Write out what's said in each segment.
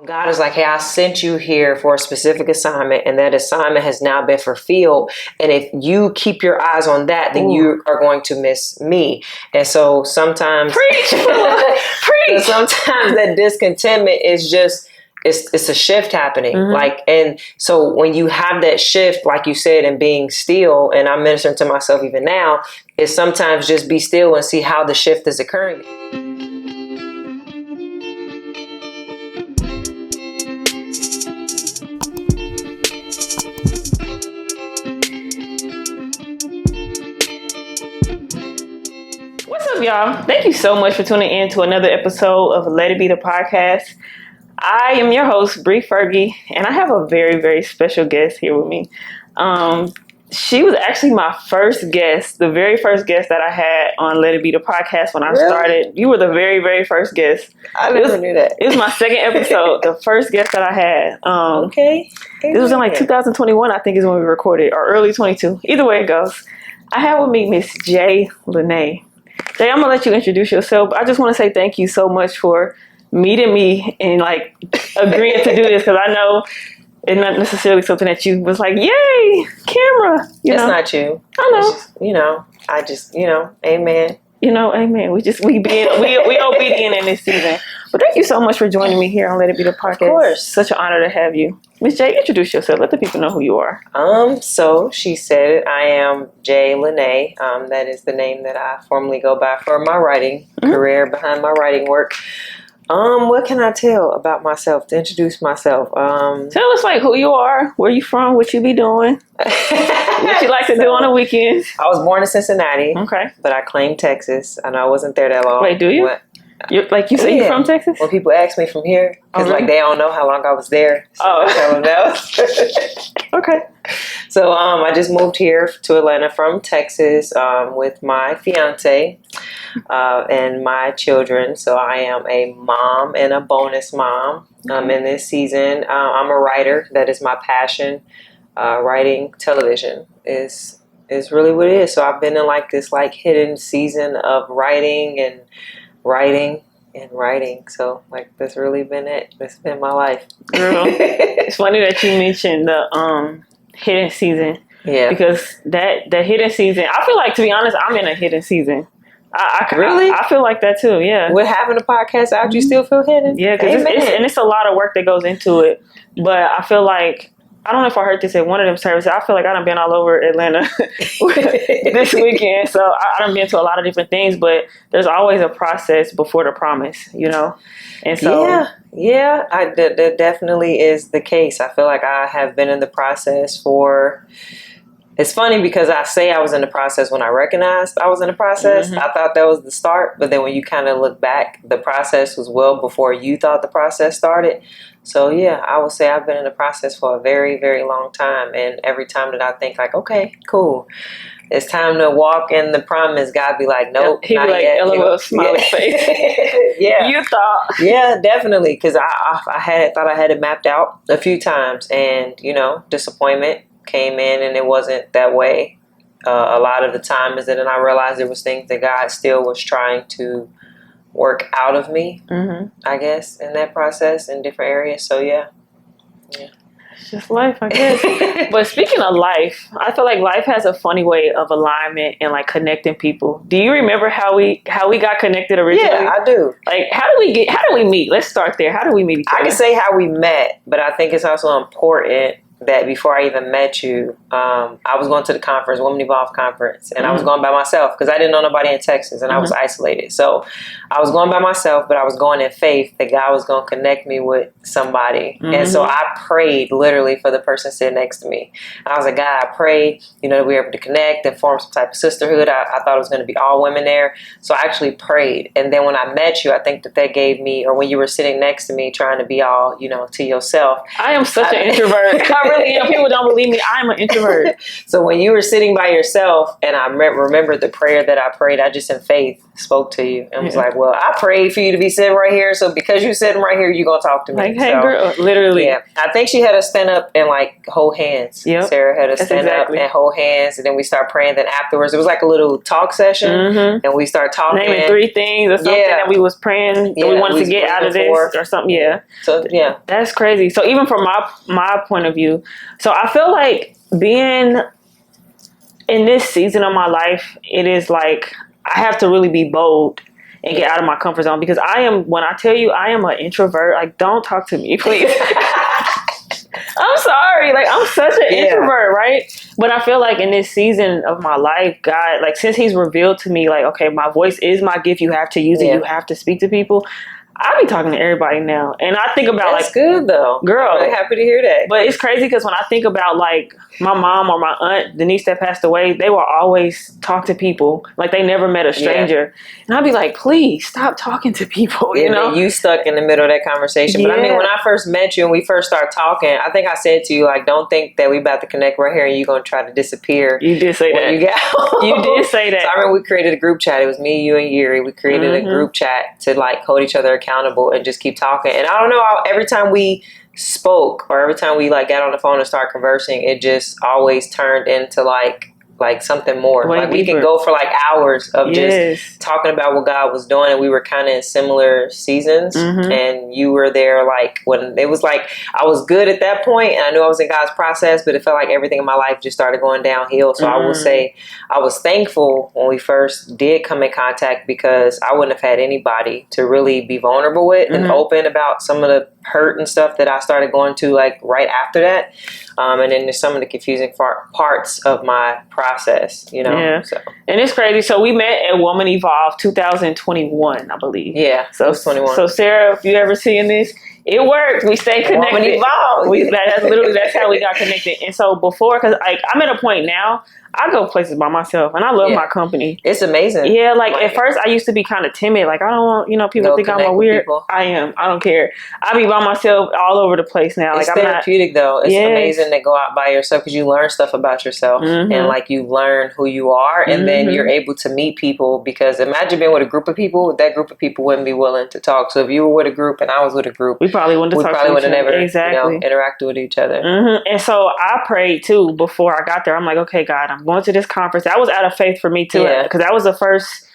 God is like, hey, I sent you here for a specific assignment, and that assignment has now been fulfilled. And if you keep your eyes on that, then you are going to miss me. And so sometimes, preach. Sometimes that discontentment is just, it's a shift happening. Like, and so when you have that shift, like you said, and being still, and I'm ministering to myself even now, is sometimes just be still and see how the shift is occurring. What's up, y'all? Thank you so much for tuning in to another episode of Let It Be the Podcast. I am your host, Fergie, and I have a very, very special guest here with me. She was actually my first guest, the very first guest that I had on Let It Be the Podcast when I started. You were the very, very first guest. I never knew that. It was my second episode, the first guest that I had. Okay. This was in like 2021, I think is when we recorded, or early 22. Either way it goes. I have with me Miss Lanae. Jay, I'm going to let you introduce yourself. I just want to say thank you so much for meeting me and like agreeing to do this, because I know it's not necessarily something that you was like, yay, camera. It's not you. I know. I just, amen. Amen. We obedient in this season. But thank you so much for joining me here on Let It Be the Podcast. Of course. Such an honor to have you. Miss J, introduce yourself. Let the people know who you are. So she said it. I am Lanae. That is the name that I formally go by for my writing career, behind my writing work. What can I tell about myself to introduce myself? Tell us like who you are, where you from, what you be doing, what you like to do on the weekends. I was born in Cincinnati. Okay. But I claim Texas. I know I wasn't there that long. Wait, do you? What? You're from Texas? When people ask me from here, because really? they don't know how long I was there. So I tell them that. Okay. So I just moved here to Atlanta from Texas with my fiance and my children. So I am a mom and a bonus mom in this season. I'm a writer. That is my passion. Writing television is really what it is. So I've been in this hidden season of writing. So that's really been it. That's been my life. Girl, it's funny that you mentioned the hidden season. Yeah. Because that hidden season, I feel like, to be honest, I'm in a hidden season. Really? I feel like that too, yeah. With having a podcast out, you still feel hidden? Yeah, because it's a lot of work that goes into it. But I feel like, I don't know if I heard this at one of them services. I feel like I done been all over Atlanta this weekend. So I done been to a lot of different things, but there's always a process before the promise, And so that definitely is the case. I feel like I have been in the process for. It's funny because I say I was in the process when I recognized I was in the process. I thought that was the start, but then when you kind of look back, the process was well before you thought the process started. So yeah, I would say I've been in the process for a very, very long time. And every time that I think okay, cool, it's time to walk in the promise, God be like, nope, he'd not be like, yet. LOL, smiley face. Yeah. You thought. Yeah, definitely. Because I thought I had it mapped out a few times, and disappointment came in and it wasn't that way. A lot of the time then I realized there was things that God still was trying to work out of me, I guess, in that process in different areas. So yeah. It's just life, I guess. But speaking of life, I feel like life has a funny way of alignment and connecting people. Do you remember how we got connected originally? Yeah, I do. How do we meet? Let's start there. How do we meet each other? I can say how we met, but I think it's also important that before I even met you, I was going to the conference, Women Evolve conference, and I was going by myself because I didn't know nobody in Texas, and I was isolated. So I was going by myself, but I was going in faith that God was going to connect me with somebody. And so I prayed literally for the person sitting next to me. I was like, God, I prayed, that we were able to connect and form some type of sisterhood. I thought it was going to be all women there. So I actually prayed. And then when I met you, I think that gave me, or when you were sitting next to me trying to be all, to yourself. I am such an introvert. really am. People don't believe me. I'm an introvert. So when you were sitting by yourself, and I remembered the prayer that I prayed, I just in faith spoke to you and was like, well, I prayed for you to be sitting right here. So because you're sitting right here, you're going to talk to me. Like, hey, girl, literally. Yeah. I think she had us stand up and like hold hands. Yep. Sarah had us stand up and hold hands. And then we start praying. Then afterwards, it was like a little talk session. And we start talking. Naming 3 things or something that we was praying that we wanted to get out of this or something. Yeah. So, yeah. That's crazy. So even from my point of view, so I feel like being in this season of my life, it is like I have to really be bold and get out of my comfort zone, because when I tell you I am an introvert, like, don't talk to me, please. I'm sorry. Like, I'm such an introvert, right? But I feel like in this season of my life, God, like, since he's revealed to me, like, okay, my voice is my gift. You have to use it. You have to speak to people. I be talking to everybody now. And I think about, that's good, though. Girl. I'm really happy to hear that. But it's crazy because when I think about, like, my mom or my aunt, Denise, that passed away, they will always talk to people. Like, they never met a stranger. And I'd be like, please, stop talking to people, you know? You stuck in the middle of that conversation. But I mean, when I first met you and we first started talking, I think I said to you, like, don't think that we about to connect right here and you're going to try to disappear. You did say that. You did say that. So I remember we created a group chat. It was me, you, and Yuri. We created a group chat to, like, hold each other accountable and just keep talking. And I don't know, every time we spoke or every time we, like, got on the phone and started conversing, it just always turned into like something more. Way like deeper. We can go for like hours of just talking about what God was doing, and we were kind of in similar seasons. And you were there like when it was like I was good at that point and I knew I was in God's process, but it felt like everything in my life just started going downhill. So I will say I was thankful when we first did come in contact, because I wouldn't have had anybody to really be vulnerable with and open about some of the hurt and stuff that I started going to, like, right after that. And then there's some of the confusing parts of my process, you know? Yeah. So. And it's crazy. So we met at Woman Evolve 2021, I believe. Yeah. So it was 21. So Sarah, if you ever seeing this, it worked. We stayed connected. Woman Evolve. That's how we got connected. And so before, because I'm at a point now, I go places by myself, and I love my company. It's amazing. Yeah, like at first I used to be kind of timid. Like, I don't want, people think I'm a weird. I am. I don't care. I be by myself all over the place now. It's like, therapeutic, though. It's amazing to go out by yourself, because you learn stuff about yourself, and like you learn who you are, and then you're able to meet people. Because imagine being with a group of people. That group of people wouldn't be willing to talk. So if you were with a group and I was with a group, we probably wouldn't have never exactly interacted with each other. And so I prayed too before I got there. I'm like, okay, God, I'm going to this conference. That was out of faith for me too, because that was the first.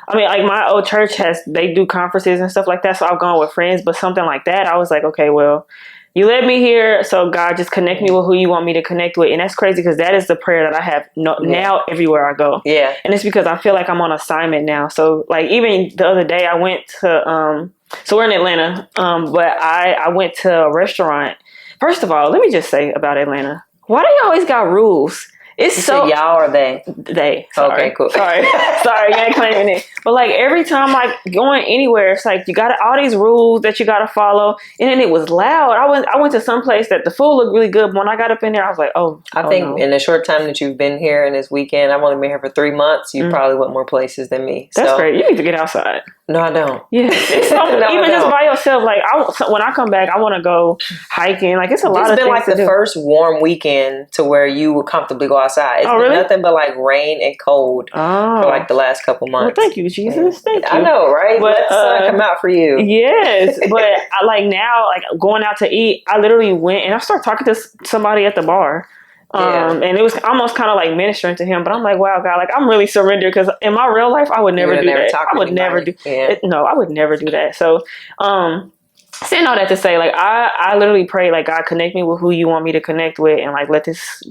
I mean, like, my old church they do conferences and stuff like that, so I've gone with friends. But something like that, I was like, okay, well, you led me here, so God, just connect me with who you want me to connect with. And that's crazy, because that is the prayer that I have now everywhere I go. Yeah, and it's because I feel like I'm on assignment now. So, like, even the other day, I went to so we're in Atlanta, but I went to a restaurant. First of all, let me just say about Atlanta, why do you always got rules? It's you so y'all or they? They. Sorry. Okay, cool. Sorry, you ain't claiming it. But like every time I going anywhere, it's like you got all these rules that you got to follow, and then it was loud. I went to some place that the food looked really good, but when I got up in there, I was like, I think in the short time that you've been here and this weekend, I've only been here for 3 months. You probably went more places than me. That's great. You need to get outside. No, I don't. Yeah, even just by yourself. Like when I come back, I want to go hiking. Like it's a lot of things. It's been like the first warm weekend to where you would comfortably go outside. It's been really? Nothing but like rain and cold for like the last couple months. Well, thank you, Jesus. Thank you. I know, right? But let the sun come out for you. Yes, but I like now, like going out to eat. I literally went and I started talking to somebody at the bar. And it was almost kind of like ministering to him, but I'm like, wow, God, like I'm really surrendered, because in my real life, I would never do that. I would never do it. No, I would never do that. So, saying all that to say, like, I literally pray, like, God, connect me with who you want me to connect with, and like, let this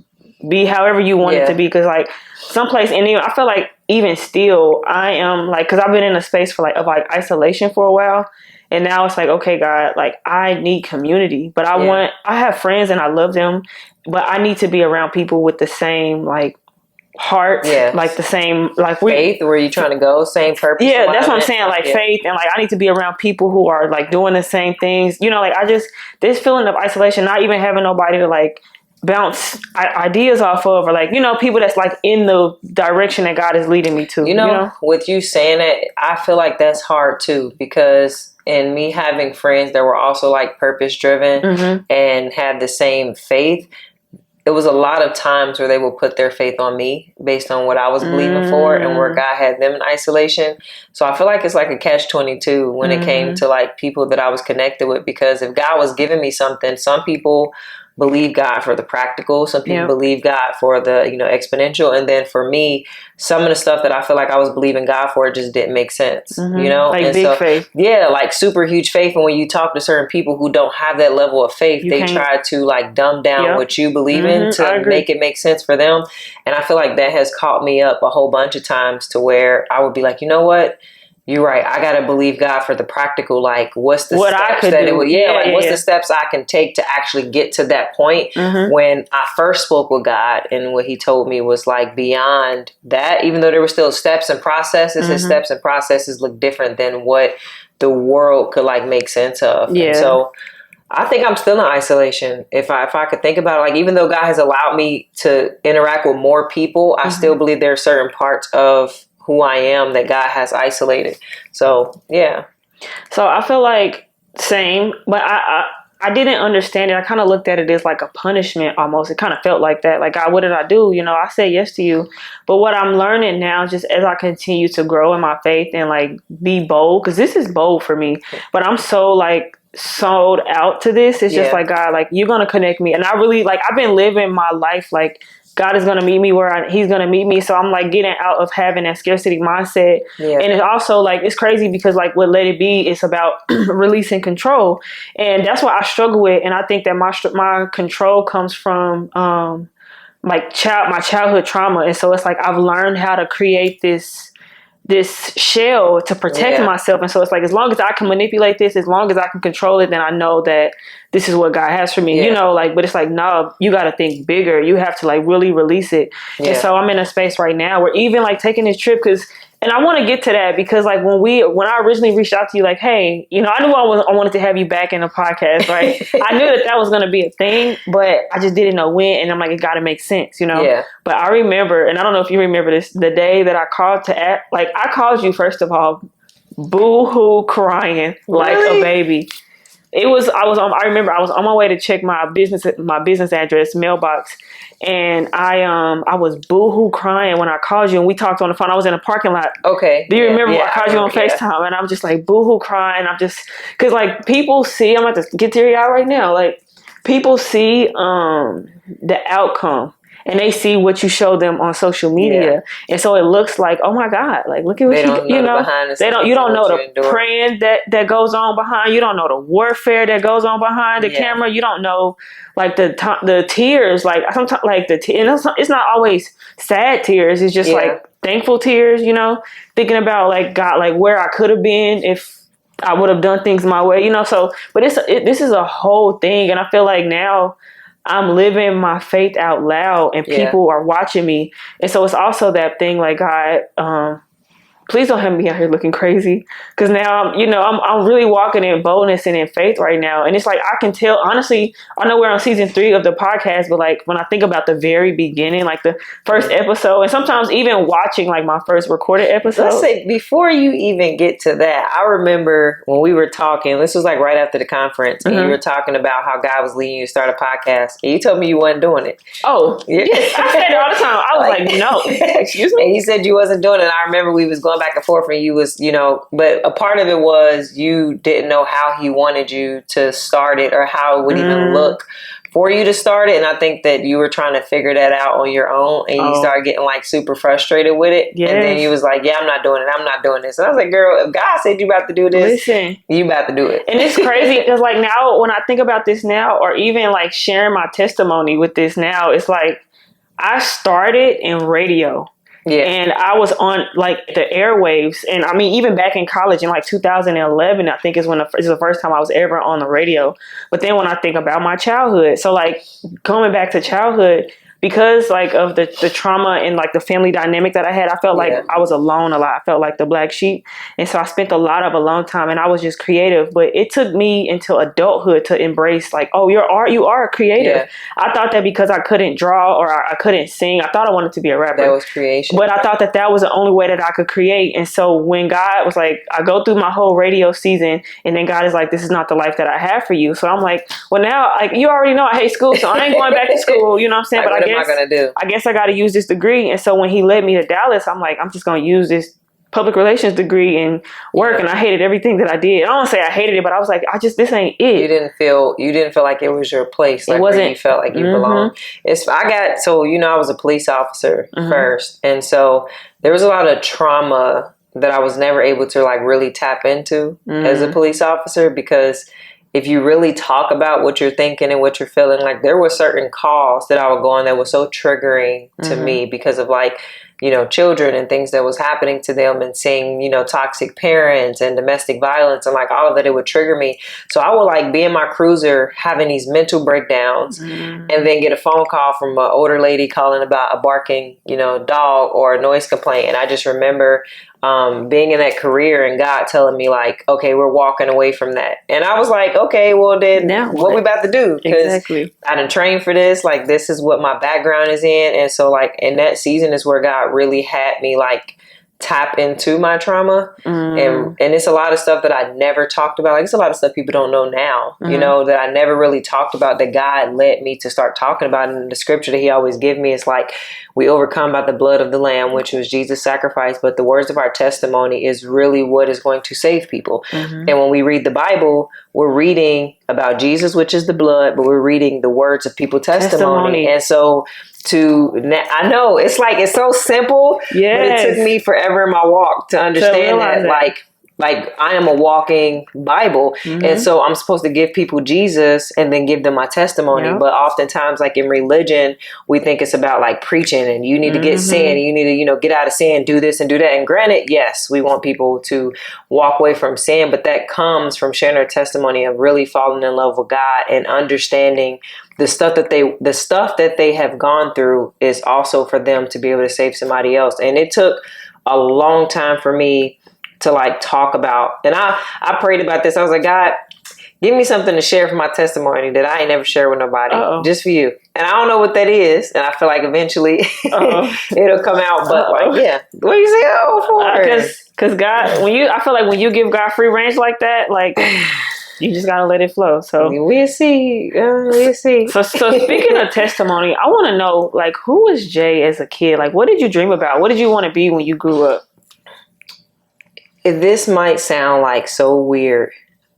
be however you want it to be. Cause like someplace, and I feel like even still, I am like, cause I've been in a space for of isolation for a while. And now it's like, okay, God, like I need community, but I have friends and I love them, but I need to be around people with the same like heart, like the same like faith. Where you trying to go? Same purpose. Yeah, that's what I'm saying. Like faith, and like I need to be around people who are like doing the same things. You know, like this feeling of isolation, not even having nobody to like bounce ideas off of, or like, people that's like in the direction that God is leading me to. You know? With you saying that, I feel like that's hard too, because in me having friends that were also like purpose driven and had the same faith, it was a lot of times where they would put their faith on me based on what I was believing for and where God had them in isolation. So I feel like it's like a catch-22 when it came to like people that I was connected with, because if God was giving me something, some people believe God for the practical, some people believe God for the, you know, exponential, and then for me, some of the stuff that I feel like I was believing God for just didn't make sense, you know? Like and big faith. Yeah, like super huge faith. And when you talk to certain people who don't have that level of faith, they try to like dumb down what you believe in to make it make sense for them. And I feel like that has caught me up a whole bunch of times to where I would be like, you know what? You're right. I got to believe God for the practical. Like, what's the steps that it would, what's the steps I can take to actually get to that point? When I first spoke with God, and what he told me was like beyond that, even though there were still steps and processes, his steps and processes look different than what the world could like make sense of. And so I think I'm still in isolation. If I could think about it, like, even though God has allowed me to interact with more people, I still believe there are certain parts of who I am that God has isolated. So, yeah. So I feel like same, but I didn't understand it. I kind of looked at it as like a punishment almost. It kind of felt like that. Like, God, what did I do? You know, I said yes to you. But what I'm learning now, just as I continue to grow in my faith and like be bold, because this is bold for me, but I'm so like sold out to this. It's just like, God, like, you're going to connect me. And I really, like, I've been living my life like God is going to meet me where he's going to meet me. So I'm like getting out of having that scarcity mindset. And it's also like, it's crazy because like what Let It Be is about releasing control. And that's what I struggle with. And I think that my control comes from my childhood trauma. And so it's like, I've learned how to create this shell to protect myself. And so it's like, as long as I can manipulate this, as long as I can control it, then I know that this is what God has for me, you know, like, but it's like, no, you got to think bigger. You have to like really release it. And so I'm in a space right now where even like taking this trip, and I want to get to that because like when I originally reached out to you, like, hey, you know, I knew I wanted to have you back in the podcast, right? I knew that was going to be a thing, but I just didn't know when. And I'm like, it got to make sense, you know? Yeah. But I remember, and I don't know if you remember this, the day that I called I called you, first of all, boo-hoo crying like a baby. I remember I was on my way to check my business address mailbox, and I was boohoo crying when I called you, and we talked on the phone. I was in a parking lot. Okay. Do you remember? I called you on FaceTime, and I'm just like boohoo crying. I'm just, because like people see, I'm about to get teary-eyed right now. Like, people see the outcome. And they see what you show them on social media, and so it looks like, oh my God, like look at what you know. You don't know the praying that goes on behind. You don't know the warfare that goes on behind the camera. You don't know like the tears. Like sometimes, like and it's not always sad tears. It's just like thankful tears. You know, thinking about like God, like where I could have been if I would have done things my way. You know, so but this is a whole thing, and I feel like now I'm living my faith out loud, and people are watching me. And so it's also that thing like, God, please don't have me out here looking crazy. Because now, I'm really walking in boldness and in faith right now. And it's like, I can tell, honestly, I know we're on season 3 of the podcast, but like when I think about the very beginning, like the first episode, and sometimes even watching like my first recorded episode. Let's say, before you even get to that, I remember when we were talking, this was like right after the conference, and you were talking about how God was leading you to start a podcast. And you told me you wasn't doing it. Oh, yes. I said it all the time. I was like no. Excuse me? And you said you wasn't doing it. And I remember we was going back and forth, and you was, but a part of it was you didn't know how he wanted you to start it or how it would even look for you to start it. And I think that you were trying to figure that out on your own, and you started getting like super frustrated with it. Yes. And then you was like, yeah, I'm not doing it. I'm not doing this. And I was like, girl, if God said you about to do this, listen, you about to do it. And it's crazy because like now when I think about this now, or even like sharing my testimony with this now, it's like I started in radio. Yeah. And I was on like the airwaves, and I mean, even back in college in like 2011, I think is the first time I was ever on the radio. But then when I think about my childhood, so like coming back to childhood, because like of the trauma and like the family dynamic that I had, I felt like I was alone a lot. I felt like the black sheep. And so I spent a lot of alone time, and I was just creative. But it took me until adulthood to embrace like, oh, you are a creative. Yeah. I thought that because I couldn't draw or I couldn't sing, I thought I wanted to be a rapper. That was creation. But I thought that was the only way that I could create. And so when God was like, I go through my whole radio season, and then God is like, this is not the life that I have for you. So I'm like, well, now, like, you already know I hate school, so I ain't going back to school. You know what I'm saying? Like, but what am I going to do? I guess I got to use this degree. And so when he led me to Dallas, I'm like, I'm just going to use this public relations degree and work. And I hated everything that I did. I don't want to say I hated it, but I was like, this ain't it. You didn't feel like it was your place. Like, it wasn't. Where you felt like you belonged. I was a police officer first. And so there was a lot of trauma that I was never able to like really tap into as a police officer, because if you really talk about what you're thinking and what you're feeling, like there were certain calls that I would go on that was so triggering to me because of like, children and things that was happening to them, and seeing, toxic parents and domestic violence and like all of that, it would trigger me. So I would like be in my cruiser having these mental breakdowns and then get a phone call from an older lady calling about a barking, dog or a noise complaint. And I just remember being in that career and God telling me like, okay, we're walking away from that. And I was like, okay, well then now what we about to do? Because I done trained for this. Like, this is what my background is in. And so like in that season is where God really had me like tap into my trauma. And it's a lot of stuff that I never talked about. Like, it's a lot of stuff people don't know now, that I never really talked about, that God led me to start talking about. And the scripture that he always give me is like, we overcome by the blood of the Lamb, which was Jesus' sacrifice. But the words of our testimony is really what is going to save people. And when we read the Bible, we're reading about Jesus, which is the blood, but we're reading the words of people's testimony. And so I know it's like, it's so simple, but it took me forever in my walk to understand that. Like I am a walking Bible. And so I'm supposed to give people Jesus and then give them my testimony. But oftentimes, like in religion, we think it's about like preaching and you need to get sin, and you need to, get out of sin, do this and do that. And granted, yes, we want people to walk away from sin, but that comes from sharing our testimony of really falling in love with God and understanding the stuff that they have gone through is also for them to be able to save somebody else. And it took a long time for me to like talk about, and I prayed about this. I was like, God, give me something to share from my testimony that I ain't never shared with nobody, just for you. And I don't know what that is, and I feel like eventually it'll come out. But like, what do you say? For? Because God, I feel like when you give God free range like that, like you just gotta let it flow. So we'll see. So speaking of testimony, I want to know, like, who was Jay as a kid? Like, what did you dream about? What did you want to be when you grew up? This might sound like so weird.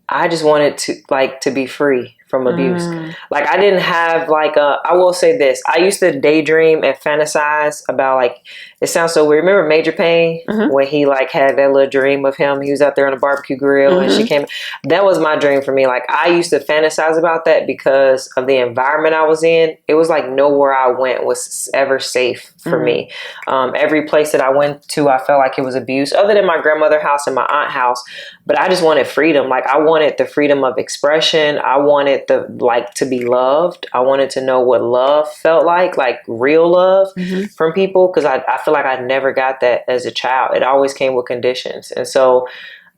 I just wanted to be free from abuse. Like, I didn't have I will say this. I used to daydream and fantasize about, like, it sounds so weird. Remember Major Payne when he like had that little dream of him? He was out there on a barbecue grill and she came. That was my dream for me. Like, I used to fantasize about that because of the environment I was in. It was like nowhere I went was ever safe for me. Every place that I went to, I felt like it was abuse, other than my grandmother's house and my aunt's house. But I just wanted freedom. Like, I wanted the freedom of expression. I wanted to be loved. I wanted to know what love felt like real love from people, because I feel like I never got that as a child. It always came with conditions. And so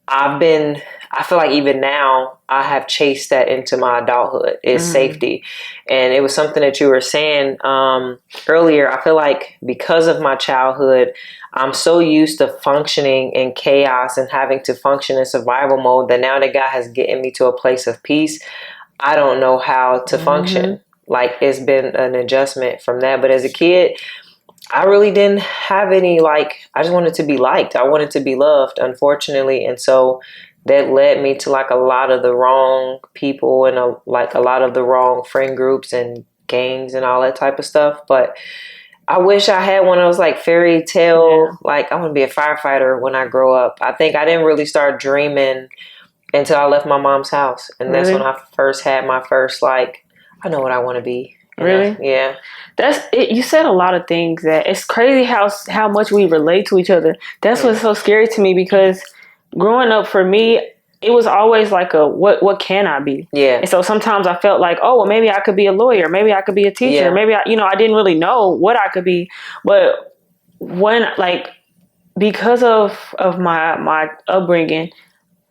I feel like even now I have chased that into my adulthood, is safety. And it was something that you were saying earlier. I feel like because of my childhood, I'm so used to functioning in chaos and having to function in survival mode that now that God has gotten me to a place of peace, I don't know how to function. Like, it's been an adjustment from that. But as a kid, I really didn't have any, I just wanted to be liked. I wanted to be loved, unfortunately. And so that led me to a lot of the wrong people and a lot of the wrong friend groups and gangs and all that type of stuff. But I wish I had one of those fairy tale, I want to be a firefighter when I grow up. I think I didn't really start dreaming until I left my mom's house. And that's when I first had my first, I know what I want to be. Really? Yeah. That's it. You said a lot of things that it's crazy how much we relate to each other. That's what's so scary to me, because growing up for me, it was always like what can I be? Yeah. And so sometimes I felt like, oh, well, maybe I could be a lawyer. Maybe I could be a teacher. Yeah. Maybe I didn't really know what I could be. But when, like, because of my upbringing,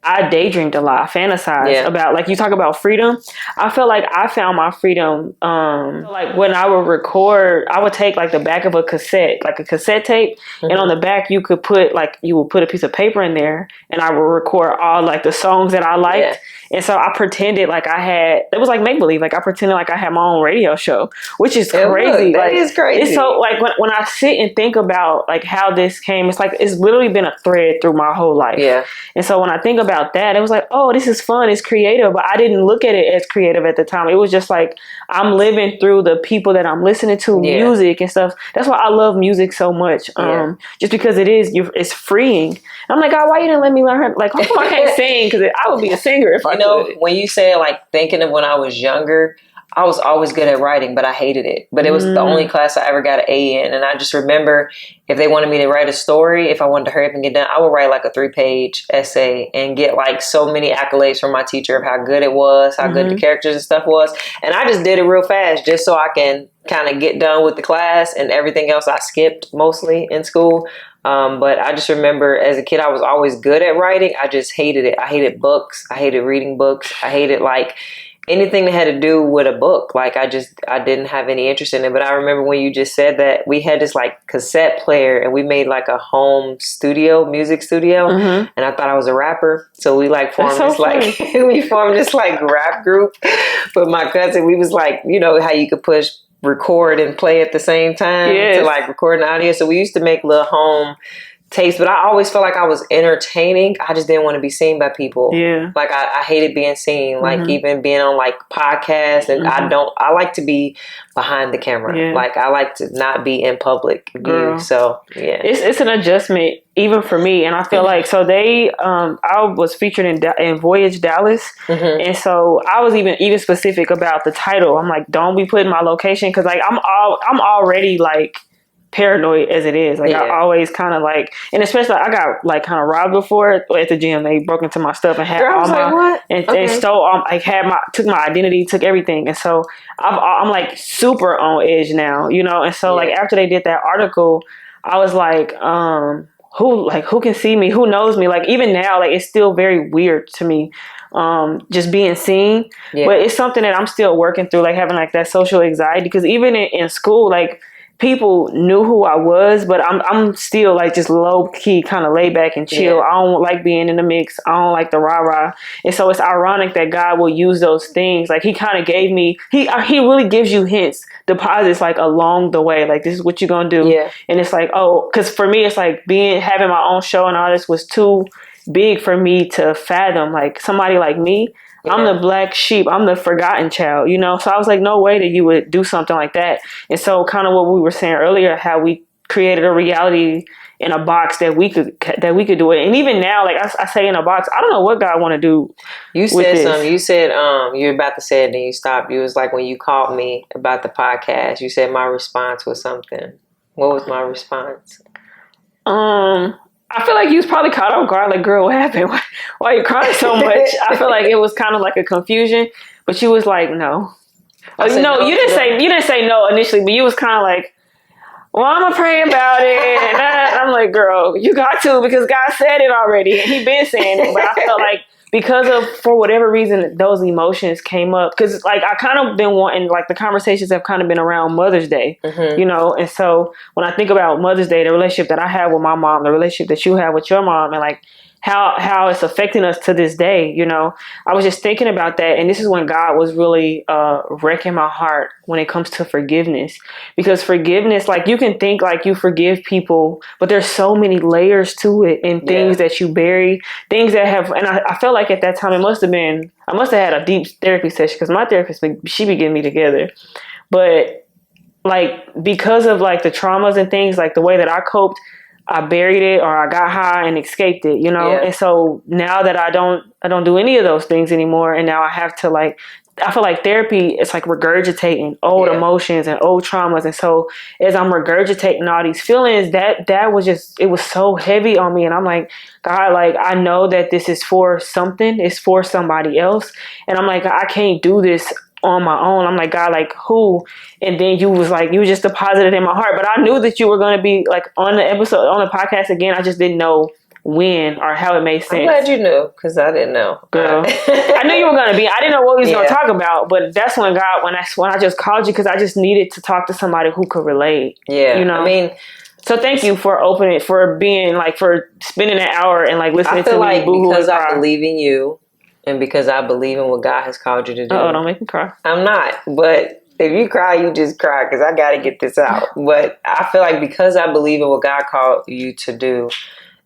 I daydreamed a lot. I fantasized about, like, you talk about freedom. I feel like I found my freedom. Like when I would record, I would take like the back of a cassette, like a cassette tape, and on the back you would put a piece of paper in there, and I would record all like the songs that I liked. Yeah. And so I pretended like it was like make believe. Like I pretended like I had my own radio show, which is crazy. That is crazy. It's so like when I sit and think about like how this came, it's like it's literally been a thread through my whole life. Yeah. And so when I think about that, it was like, oh, this is fun. It's creative. But I didn't look at it as creative at the time. It was just like I'm living through the people that I'm listening to, music and stuff. That's why I love music so much. Just because it's freeing. And I'm like, God, why you didn't let me learn her? Like, how come I can't sing? Because I would be a singer if I could. When you say like thinking of when I was younger, I was always good at writing, but I hated it. But it was the only class I ever got an A in. And I just remember if they wanted me to write a story, if I wanted to hurry up and get done, I would write like a 3-page essay and get like so many accolades from my teacher of how good it was, how good the characters and stuff was. And I just did it real fast just so I can kind of get done with the class, and everything else I skipped mostly in school. But I just remember as a kid, I was always good at writing. I just hated it. I hated books. I hated reading books. I hated like anything that had to do with a book. Like I didn't have any interest in it. But I remember when you just said that, we had this like cassette player and we made like a home music studio. And I thought I was a rapper. So we like formed we formed this like rap group with my cousin. We was like, you know how you could push record and play at the same time to like record an audio. So we used to make little home tapes, but I always felt like I was entertaining. I just didn't want to be seen by people. Yeah. Like I hated being seen, like even being on like podcasts, and I like to be behind the camera. Yeah. Like I like to not be in public view. So yeah. It's an adjustment even for me. And I feel like, so I was featured in Voyage Dallas. And so I was even specific about the title. I'm like, don't be putting my location. Cause like I'm already like paranoid as it is. Like I always kind of like, and especially I got like kind of robbed before at the gym. They broke into my stuff and had and stole took my identity, took everything. And so I'm like super on edge now, you know? And so like after they did that article, I was like, who can see me? Who knows me? Like even now, like it's still very weird to me. Just being seen, but it's something that I'm still working through, like having like that social anxiety, because even in school, like people knew who I was, but I'm still like just low key, kind of laid back and chill. Yeah. I don't like being in the mix. I don't like the rah-rah. And so it's ironic that God will use those things. Like he kind of gave me, he really gives you hints, deposits like along the way. Like this is what you're going to do. Yeah. And it's like, oh, cause for me, it's like having my own show and all this was too big for me to fathom. Like somebody like me, I'm the black sheep. I'm the forgotten child, you know? So I was like, no way that you would do something like that. And so kind of what we were saying earlier, how we created a reality in a box that we could do it. And even now, like I say in a box, I don't know what God want to do. You said something. You said, you were about to say it, then you stopped. You was like, when you called me about the podcast, you said my response was something. What was my response? I feel like you was probably caught off guard. Like, girl, what happened? Why are you crying so much? I feel like it was kind of like a confusion, but you was like, no. No, you didn't say no initially, but you was kind of like, well, I'm gonna pray about it. And I'm like, girl, you got to, because God said it already, and He been saying it. But I felt like because of, for whatever reason, those emotions came up. Because like I kind of been wanting, like the conversations have kind of been around Mother's Day, you know. And so when I think about Mother's Day, the relationship that I have with my mom, the relationship that you have with your mom, and like how it's affecting us to this day, you know, I was just thinking about that. And this is when God was really wrecking my heart when it comes to forgiveness. Because forgiveness, like you can think like you forgive people, but there's so many layers to it, and things that you bury, things that have, and I felt like at that time I must have had a deep therapy session, because my therapist, she be getting me together. But like because of like the traumas and things, like the way that I coped, I buried it, or I got high and escaped it, you know? Yeah. And so now that I don't do any of those things anymore, and now I have to like I feel like therapy is like regurgitating old emotions and old traumas. And so as I'm regurgitating all these feelings, that was just, it was so heavy on me. And I'm like, God, like, I know that this is for something. It's for somebody else. And I'm like, I can't do this on my own. I'm like, God, like, who? And then you was like, you just deposited in my heart. But I knew that you were going to be like on the episode, on the podcast again. I just didn't know when or how it made sense. I'm glad you knew, because I didn't know. Girl, I knew you were going to be. I didn't know what we was going to talk about, but that's when God, when I just called you, because I just needed to talk to somebody who could relate. Yeah, you know. I mean, so thank you for opening, for being like, for spending an hour and like listening to me. I feel like because I believe in you, and because I believe in what God has called you to do. Oh, don't make me cry. I'm not, but if you cry, you just cry, because I got to get this out. But I feel like because I believe in what God called you to do,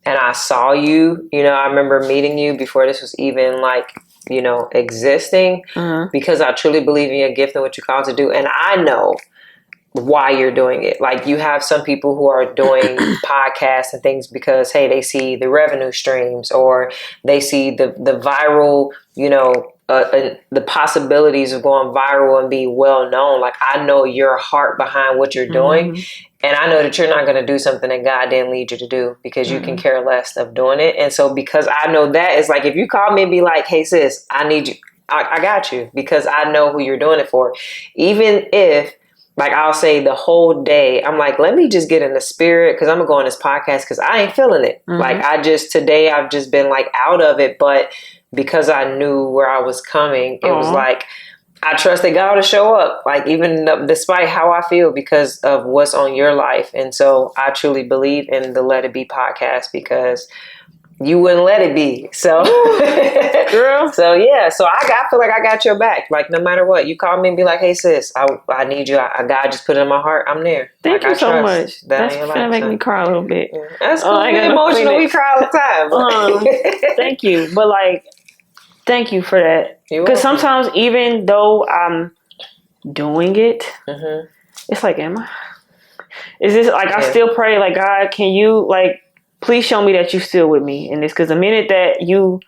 and I saw you, you know, I remember meeting you before this was even like, you know, existing, because I truly believe in your gift and what you're called to do. And I know why you're doing it. Like, you have some people who are doing podcasts and things because, hey, they see the revenue streams, or they see the viral, you know, the possibilities of going viral and being well known. Like, I know your heart behind what you're doing. And I know that you're not going to do something that God didn't lead you to do, because you can care less of doing it. And so because I know that, it's like, if you call me and be like, hey, sis, I need you. I got you, because I know who you're doing it for. Even if, like, I'll say the whole day, I'm like, let me just get in the spirit, because I'm going to go on this podcast because I ain't feeling it. Like, today I've just been like out of it. But because I knew where I was coming, it was like, I trusted God to show up, like, even despite how I feel, because of what's on your life. And so I truly believe in the Let It Be podcast, because you wouldn't let it be. So, girl. So yeah. So I feel like I got your back. Like, no matter what, you call me and be like, hey, sis, I need you. God just put it in my heart. I'm there. Thank like, you so much. That's gonna make me cry a little bit. That's cool. Emotional. We cry all the time. Thank you. But like, thank you for that. Because sometimes, even though I'm doing it, it's like, is this like, I still pray, like, God, can you, like, please show me that you still with me in this? Because the minute that you,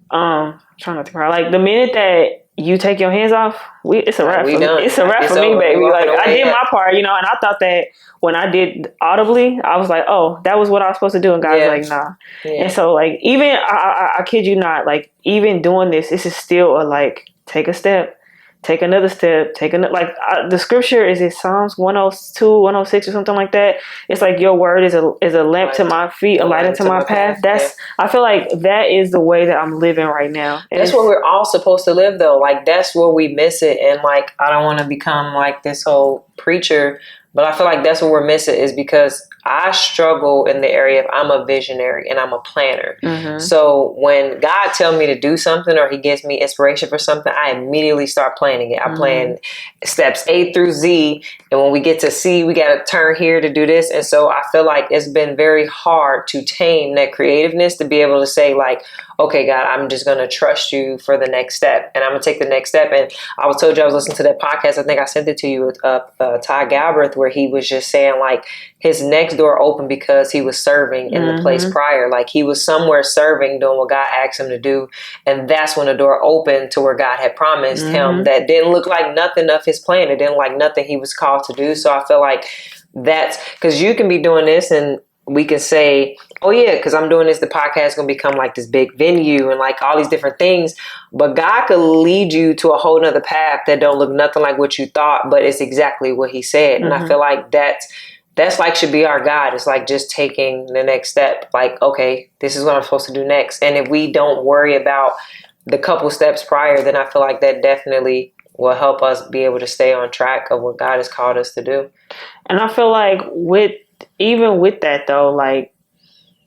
trying not to cry, like, the minute that you take your hands off, it's a wrap. It's a wrap for me, baby. Like, I did my part, you know, and I thought that when I did audibly, I was like, oh, that was what I was supposed to do. And God's like, nah. And so, like, even, I kid you not, like, even doing this is still a, like, take a step, take another step, the scripture is in Psalms 102, 106 or something like that. It's like, your word is a lamp to my feet, a light into my path. I feel like that is the way that I'm living right now. And that's where we're all supposed to live, though. Like, that's where we miss it. And like, I don't want to become like this whole preacher, but I feel like that's where we're missing, is because I struggle in the area of, I'm a visionary and I'm a planner. So when God tells me to do something, or he gives me inspiration for something, I immediately start planning it. I plan steps A through Z. And when we get to C, we got to turn here to do this. And so I feel like it's been very hard to tame that creativeness, to be able to say, like, okay, God, I'm just going to trust you for the next step. And I'm going to take the next step. And I told you I was listening to that podcast. I think I sent it to you with Ty Galbraith, where he was just saying, like, his next door opened because he was serving in the place prior. Like, he was somewhere serving, doing what God asked him to do. And that's when the door opened to where God had promised him that didn't look like nothing of his plan. It didn't like nothing he was called to do. So I feel like that's because you can be doing this and we can say, oh yeah, because I'm doing this, the podcast is going to become like this big venue and like all these different things. But God could lead you to a whole nother path that don't look nothing like what you thought, but it's exactly what he said. And I feel like that's like should be our guide. It's like just taking the next step. Like, okay, this is what I'm supposed to do next. And if we don't worry about the couple steps prior, then I feel like that definitely will help us be able to stay on track of what God has called us to do. And I feel like even with that though, like,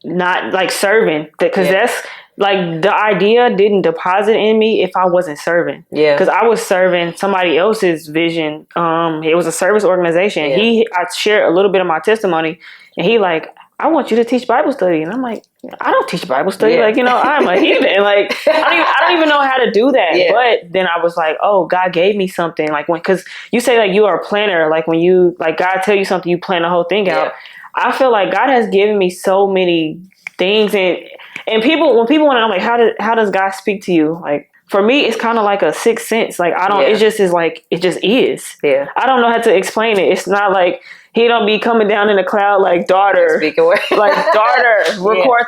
not like serving, because that's like, the idea didn't deposit in me if I wasn't serving. Because I was serving somebody else's vision. It was a service organization. I shared a little bit of my testimony, and he like, I want you to teach Bible study. And I'm like, I don't teach Bible study. Like, you know, I'm a heathen. Like, I don't even know how to do that. But then I was like, oh, God gave me something. Like, because you say like you are a planner, like when you, like, God tell you something, you plan the whole thing out. I feel like God has given me so many things, and when people want to know, like, how does God speak to you? Like, for me, it's kind of like a sixth sense. Like, I don't, it just is like, it just is. Yeah. I don't know how to explain it. It's not like he don't be coming down in the cloud like, daughter, record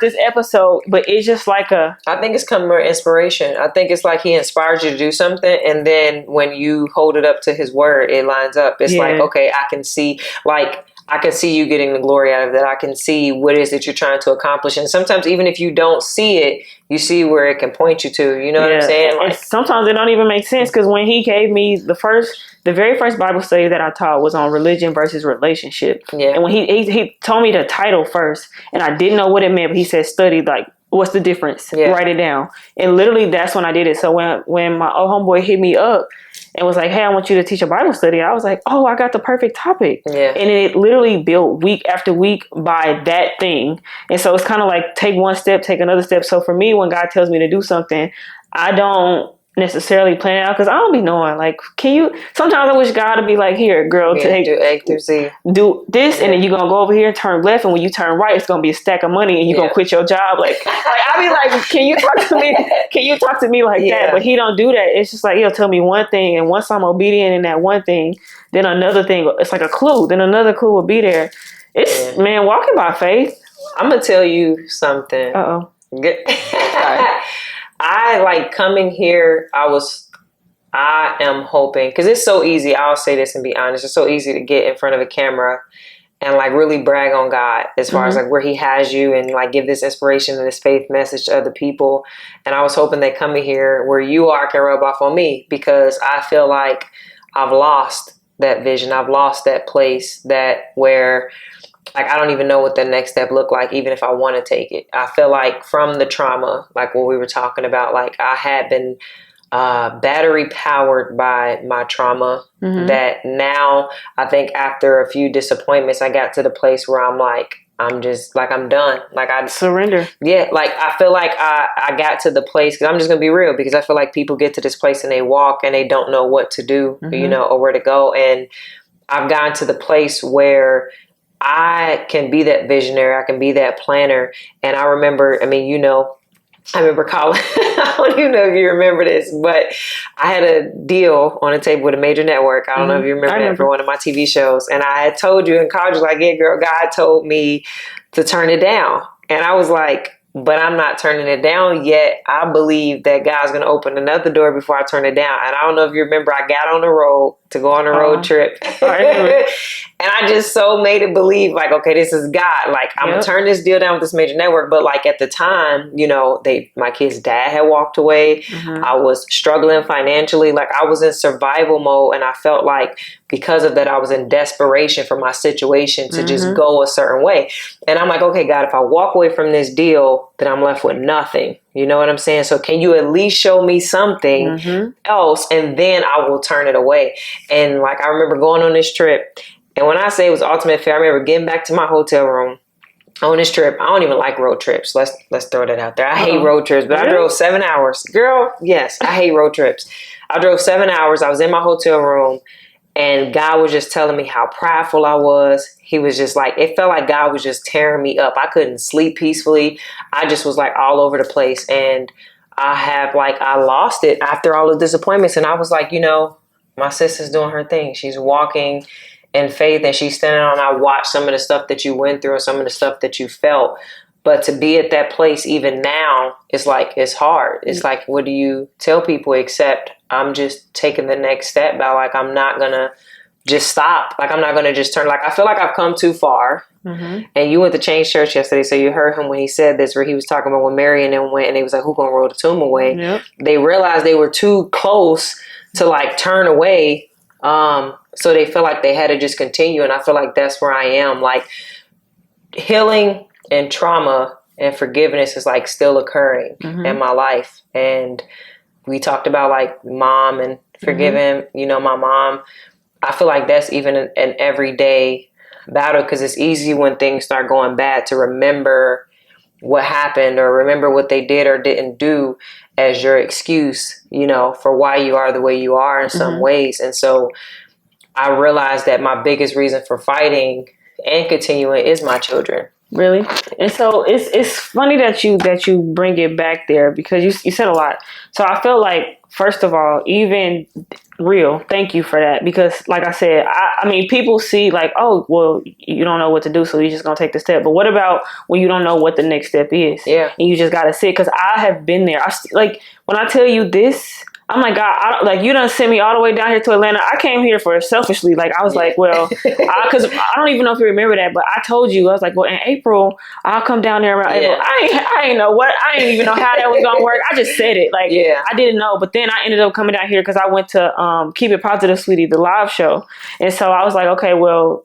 this episode. But it's just like I think it's coming from inspiration. I think it's like he inspires you to do something. And then when you hold it up to his word, it lines up. It's like, okay, I can see you getting the glory out of that. I can see what it is that you're trying to accomplish. And sometimes even if you don't see it, you see where it can point you to. You know what I'm saying? Like, sometimes it don't even make sense, because when he gave me the very first Bible study that I taught was on religion versus relationship. Yeah. And when he told me the title first, and I didn't know what it meant, but he said, study, like, what's the difference? Yeah. Write it down. And literally that's when I did it. So when my old homeboy hit me up and was like, hey, I want you to teach a Bible study, I was like, oh, I got the perfect topic. Yeah. And it literally built week after week by that thing. And so it's kind of like, take one step, take another step. So for me, when God tells me to do something, I don't necessarily plan it out, because I don't be knowing, like, sometimes I wish God to be like, here, girl, do A through Z. Do this, and then you're gonna go over here and turn left, and when you turn right, it's gonna be a stack of money, and you're gonna quit your job. Like I be like, can you talk to me like that? But he don't do that. It's just like, he'll tell me one thing, and once I'm obedient in that one thing, then another thing, it's like a clue, then another clue will be there. It's man, walking by faith. I'm gonna tell you something. Good. I like coming here. I am hoping, because it's so easy. I'll say this and be honest. It's so easy to get in front of a camera and like really brag on God as far as like where he has you, and like give this inspiration and this faith message to other people. And I was hoping that coming here where you are can rub off on me, because I feel like I've lost that vision. I've lost that place where like, I don't even know what the next step look like, even if I want to take it. I feel like from the trauma, like what we were talking about, like I had been battery powered by my trauma, that now I think after a few disappointments, I got to the place where I'm just like, I'm done. Like I surrender. Yeah. Like I feel like I got to the place, because I'm just going to be real, because I feel like people get to this place and they walk and they don't know what to do, or where to go. And I've gotten to the place where I can be that visionary. I can be that planner. And I remember, I remember calling, I don't even know if you remember this, but I had a deal on a table with a major network. I don't know if you remember that, for one of my TV shows. And I had told you in college, like, yeah, girl, God told me to turn it down. And I was like, but I'm not turning it down yet. I believe that God's going to open another door before I turn it down. And I don't know if you remember, I got on the road to go on a road trip. And I just so made it believe, like, okay, this is God. Like, I'm going to turn this deal down with this major network. But like at the time, my kid's dad had walked away. I was struggling financially. Like I was in survival mode. And I felt like because of that, I was in desperation for my situation to just go a certain way. And I'm like, okay, God, if I walk away from this deal, then I'm left with nothing. You know what I'm saying? So can you at least show me something else, and then I will turn it away. And like, I remember going on this trip, and when I say it was ultimate fair, I remember getting back to my hotel room on this trip. I don't even like road trips. Let's throw that out there. I hate road trips, but I drove 7 hours. Girl, yes, I hate road trips. I drove 7 hours. I was in my hotel room, and God was just telling me how prideful I was. He was just like, it felt like God was just tearing me up. I couldn't sleep peacefully. I just was like all over the place. And I lost it after all the disappointments. And I was like, my sister's doing her thing. She's walking in faith, and she's standing on. I watched some of the stuff that you went through and some of the stuff that you felt. But to be at that place even now, it's like, it's hard. It's like, what do you tell people except I'm just taking the next step by like, I'm not going to just stop. Like, I'm not going to just turn. Like, I feel like I've come too far. And you went to Change Church yesterday, so you heard him when he said this, where he was talking about when Mary and them went, and they was like, who going to roll the tomb away? Yep. They realized they were too close to like turn away. So they felt like they had to just continue. And I feel like that's where I am. Like, healing and trauma and forgiveness is like still occurring in my life. And we talked about like mom and forgiving, my mom. I feel like that's even an everyday battle, because it's easy when things start going bad to remember what happened or remember what they did or didn't do as your excuse, for why you are the way you are in some ways. And so I realized that my biggest reason for fighting and continuing is my children. Really? And so it's funny that you bring it back there because you said a lot. So I feel like, first of all, even real, thank you for that, because like I said, I mean, people see like, oh, well, you don't know what to do, so you're just gonna take the step. But what about when you don't know what the next step is? Yeah. And you just gotta sit, because I have been there. Like when I tell you this, I'm like, God, like you done sent me all the way down here to Atlanta. I came here for selfishly. Like I was like, well, because I don't even know if you remember that, but I told you, I was like, well, in April, I'll come down there around April. I ain't know what, I didn't even know how that was gonna work. I just said it, like I didn't know. But then I ended up coming down here because I went to Keep It Positive, Sweetie, the live show, and so I was like, okay, well,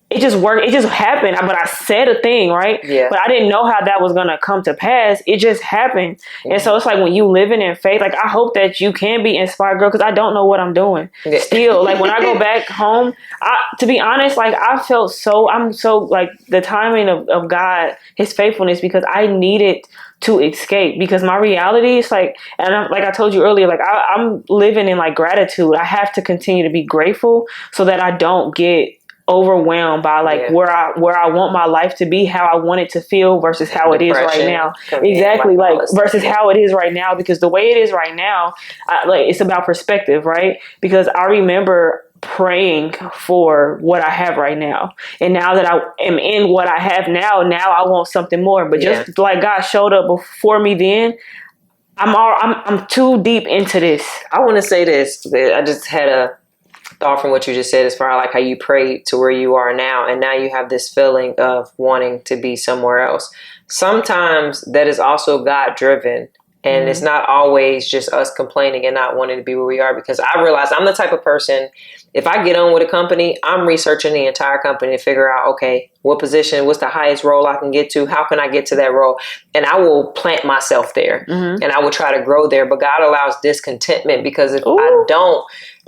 it just worked. It just happened. But I said a thing, right? Yeah. But I didn't know how that was going to come to pass. It just happened. Mm-hmm. And so it's like when you living in faith, like I hope that you can be inspired, girl, because I don't know what I'm doing. Yeah. Still, like when I go back home, to be honest, like I'm so like the timing of God, his faithfulness, because I needed to escape, because my reality is like, and like I told you earlier, like I'm living in like gratitude. I have to continue to be grateful so that I don't get overwhelmed by like where I want my life to be, how I want it to feel versus how it is right now. Exactly, like versus how it is right now, because the way it is right now, like it's about perspective, right? Because I remember praying for what I have right now, and now that I am in what I have now I want something more. But just like God showed up before me then, I'm too deep into this. I want to say this. I just had a thought from what you just said, as far as like how you prayed to where you are now, and now you have this feeling of wanting to be somewhere else. Sometimes that is also God driven, and it's not always just us complaining and not wanting to be where we are, because I realize I'm the type of person, if I get on with a company, I'm researching the entire company to figure out, okay, what position, what's the highest role I can get to? How can I get to that role? And I will plant myself there, and I will try to grow there. But God allows discontentment, because if I don't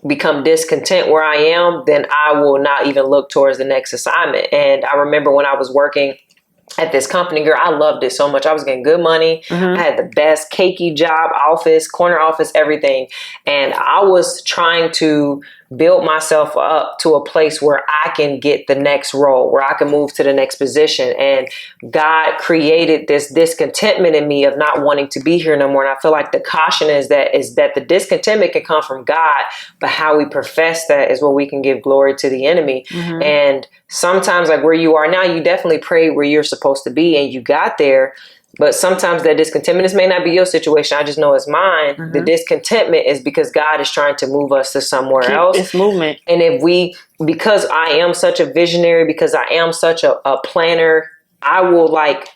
become discontent where I am, then I will not even look towards the next assignment. And I remember when I was working at this company, girl, I loved it so much. I was getting good money. I had the best cakey job, office, corner office, everything. And I was trying to build myself up to a place where I can get the next role, where I can move to the next position. And God created this discontentment in me of not wanting to be here no more. And I feel like the caution is that the discontentment can come from God, but how we profess that is where we can give glory to the enemy. And sometimes, like where you are now, you definitely prayed where you're supposed to be and you got there. But sometimes that discontentment, this may not be your situation. I just know it's mine. The discontentment is because God is trying to move us to somewhere else. It's movement. And because I am such a visionary, because I am such a planner, I will like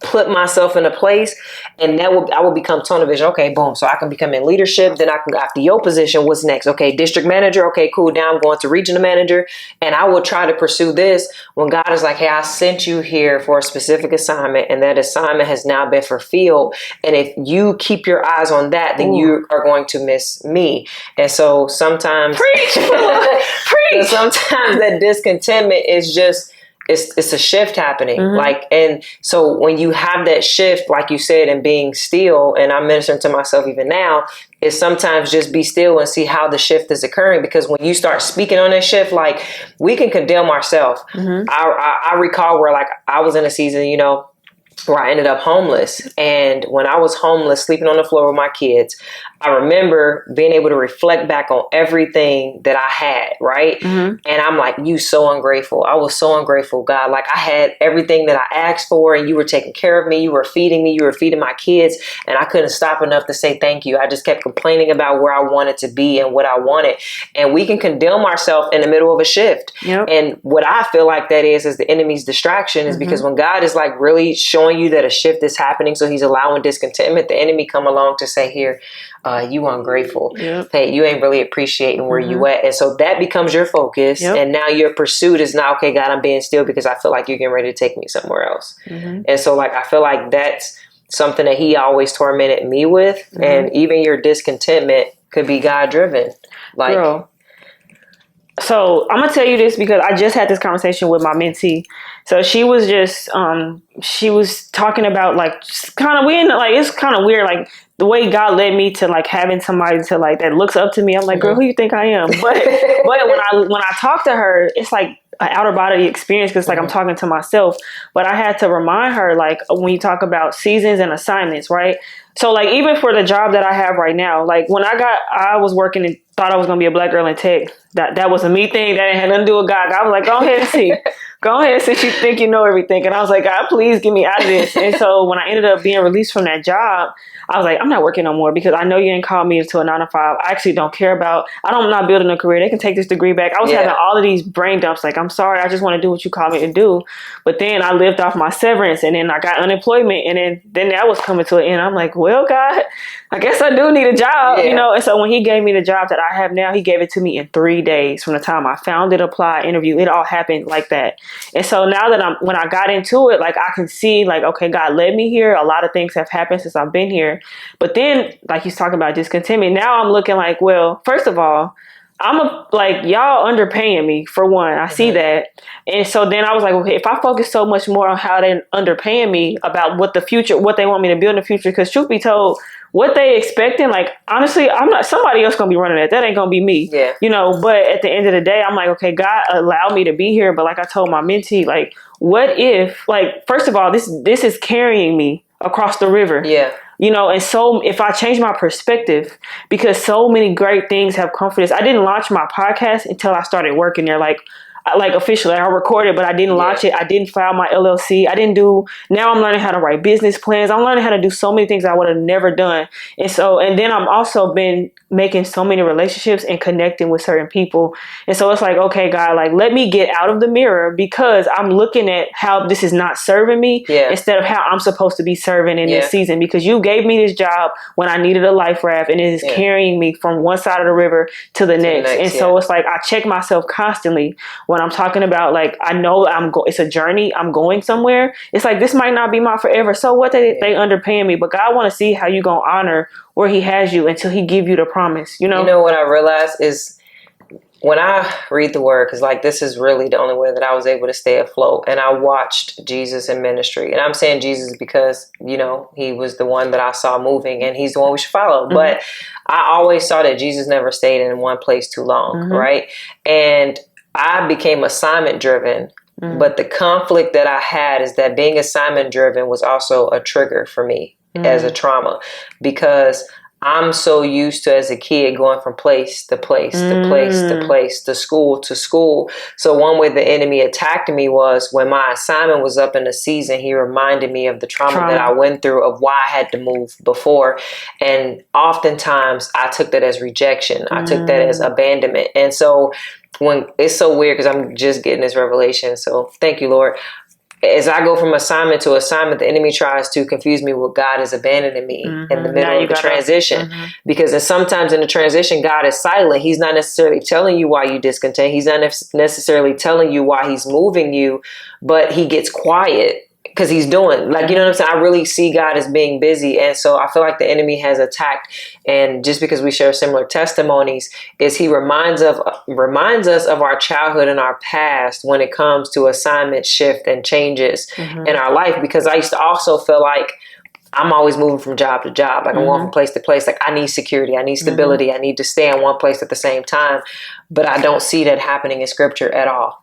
put myself in a place, and I will become tunnel vision. Okay, boom. So I can become in leadership. Then I can go after your position. What's next? Okay, district manager. Okay, cool. Now I'm going to regional manager, and I will try to pursue this when God is like, hey, I sent you here for a specific assignment, and that assignment has now been fulfilled. And if you keep your eyes on that, then you are going to miss me. And so sometimes, preach. Sometimes that discontentment is just, it's a shift happening. Like, and so when you have that shift, like you said, and being still, and I'm ministering to myself even now, is sometimes just be still and see how the shift is occurring. Because when you start speaking on that shift, like we can condemn ourselves. I recall where like I was in a season, you know, where I ended up homeless. And when I was homeless, sleeping on the floor with my kids, I remember being able to reflect back on everything that I had, right? And I'm like, you so ungrateful. I was so ungrateful, God. Like I had everything that I asked for, and you were taking care of me. You were feeding me. You were feeding my kids. And I couldn't stop enough to say thank you. I just kept complaining about where I wanted to be and what I wanted. And we can condemn ourselves in the middle of a shift. And what I feel like that is the enemy's distraction, is because when God is like really showing you that a shift is happening, so he's allowing discontentment, the enemy come along to say, here, you ungrateful. Hey, you ain't really appreciating where you at. And so that becomes your focus. And now your pursuit is now, okay, God, I'm being still because I feel like you're getting ready to take me somewhere else. And so like, I feel like that's something that he always tormented me with. And even your discontentment could be God driven. Like, girl. So I'm going to tell you this because I just had this conversation with my mentee. So she was just, she was talking about like, kind of weird, like, it's kind of weird, like the way God led me to like having somebody to like, that looks up to me. I'm like, girl, who you think I am? But when I talk to her, it's like, an outer body experience because like I'm talking to myself. But I had to remind her, like, when you talk about seasons and assignments, right? So like even for the job that I have right now, like when I was working and thought I was gonna be a black girl in tech. That was a me thing. That had nothing to do with God. I was like, go ahead and see. Go ahead since you think you know everything. And I was like, God, please get me out of this. And so when I ended up being released from that job, I was like, I'm not working no more because I know you ain't called me into a 9 to 5. I actually don't care about, I'm not building a career. They can take this degree back. I was having all of these brain dumps. Like, I'm sorry. I just want to do what you call me to do. But then I lived off my severance and then I got unemployment. And then that was coming to an end. I'm like, well, God, I guess I do need a job, you know? And so when he gave me the job that I have now, he gave it to me in 3 days from the time I found it, applied, interview. It all happened like that. And so now that when I got into it, like I can see like, okay, God led me here. A lot of things have happened since I've been here. But then like he's talking about discontentment. Now I'm looking like, well, first of all, like y'all underpaying me for one. I see that. And so then I was like, okay, if I focus so much more on how they're underpaying me about what they want me to build in the future, because truth be told, what they expecting, like, honestly, somebody else going to be running that. That ain't going to be me, you know, but at the end of the day, I'm like, okay, God allowed me to be here. But like I told my mentee, like, what if, like, first of all, this is carrying me across the river. You know, and so if I change my perspective, because so many great things have come from this. I didn't launch my podcast until I started working there. Like officially, I recorded, but I didn't launch it. I didn't file my LLC. Now I'm learning how to write business plans. I'm learning how to do so many things I would have never done. And then I'm also been making so many relationships and connecting with certain people. And so it's like, okay, God, like, let me get out of the mirror because I'm looking at how this is not serving me instead of how I'm supposed to be serving in this season, because you gave me this job when I needed a life raft and it is carrying me from one side of the river to the next. And so it's like, I check myself constantly when I'm talking about, like, I know it's a journey. I'm going somewhere. It's like, this might not be my forever. So what they underpaying me, but God want to see how you going to honor where he has you until he give you the promise, you know? You know what I realized is when I read the word, because like this is really the only way that I was able to stay afloat. And I watched Jesus in ministry. And I'm saying Jesus because, you know, he was the one that I saw moving and he's the one we should follow. Mm-hmm. But I always saw that Jesus never stayed in one place too long, right? And I became assignment driven. But the conflict that I had is that being assignment driven was also a trigger for me as a trauma, because I'm so used to, as a kid, going from place to place to place to place, to school to school. So one way the enemy attacked me was when my assignment was up in the season, he reminded me of the trauma that I went through, of why I had to move before. And oftentimes I took that as rejection. I took that as abandonment. And so when it's so weird, because I'm just getting this revelation. So thank you, Lord. As I go from assignment to assignment, the enemy tries to confuse me with God is abandoning me in the middle of the transition. Because sometimes in the transition, God is silent. He's not necessarily telling you why you discontent. He's not necessarily telling you why he's moving you, but he gets quiet because he's doing, like, you know what I'm saying? I really see God as being busy. And so I feel like the enemy has attacked. And just because we share similar testimonies, is he reminds us of our childhood and our past when it comes to assignment shift and changes in our life. Because I used to also feel like I'm always moving from job to job. Like I'm going from place to place. Like I need security. I need stability. I need to stay in one place at the same time. But I don't see that happening in scripture at all.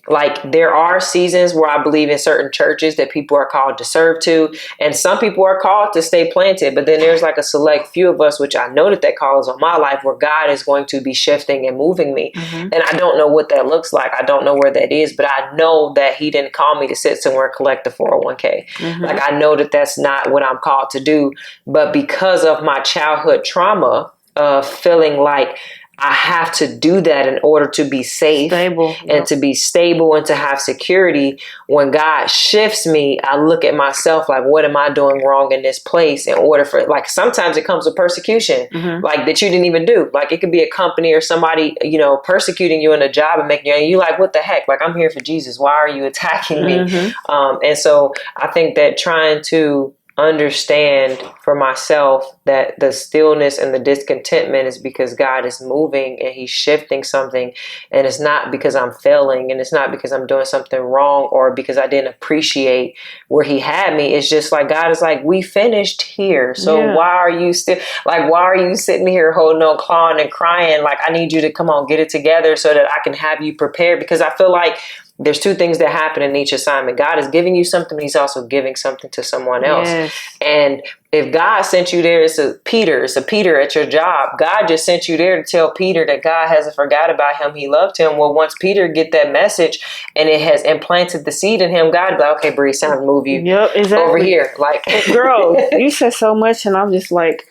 Like there are seasons where I believe in certain churches that people are called to serve to, and some people are called to stay planted. But then there's like a select few of us, which I know that call is on my life, where God is going to be shifting and moving me. And I don't know what that looks like. I don't know where that is, but I know that he didn't call me to sit somewhere and collect the 401k. Like I know that that's not what I'm called to do. But because of my childhood trauma of feeling like I have to do that in order to be safe and to be stable and to have security. When God shifts me, I look at myself like, what am I doing wrong in this place in order for, like, sometimes it comes with persecution, like that you didn't even do. Like it could be a company or somebody, you know, persecuting you in a job and making you like, what the heck? Like, I'm here for Jesus. Why are you attacking me? And so I think that trying to understand for myself that the stillness and the discontentment is because God is moving and he's shifting something, and it's not because I'm failing, and it's not because I'm doing something wrong or because I didn't appreciate where he had me. It's just like God is like, we finished here, so why are you still, like, why are you sitting here holding on, clawing and crying? Like, I need you to come on, get it together so that I can have you prepared. Because I feel like there's two things that happen in each assignment. God is giving you something, but he's also giving something to someone else. Yes. And if God sent you there, it's a Peter at your job. God just sent you there to tell Peter that God hasn't forgot about him. He loved him. Well, once Peter get that message and it has implanted the seed in him, God be like, okay, Bree, it's time to move you over here. Like, girl, you said so much, and I'm just like,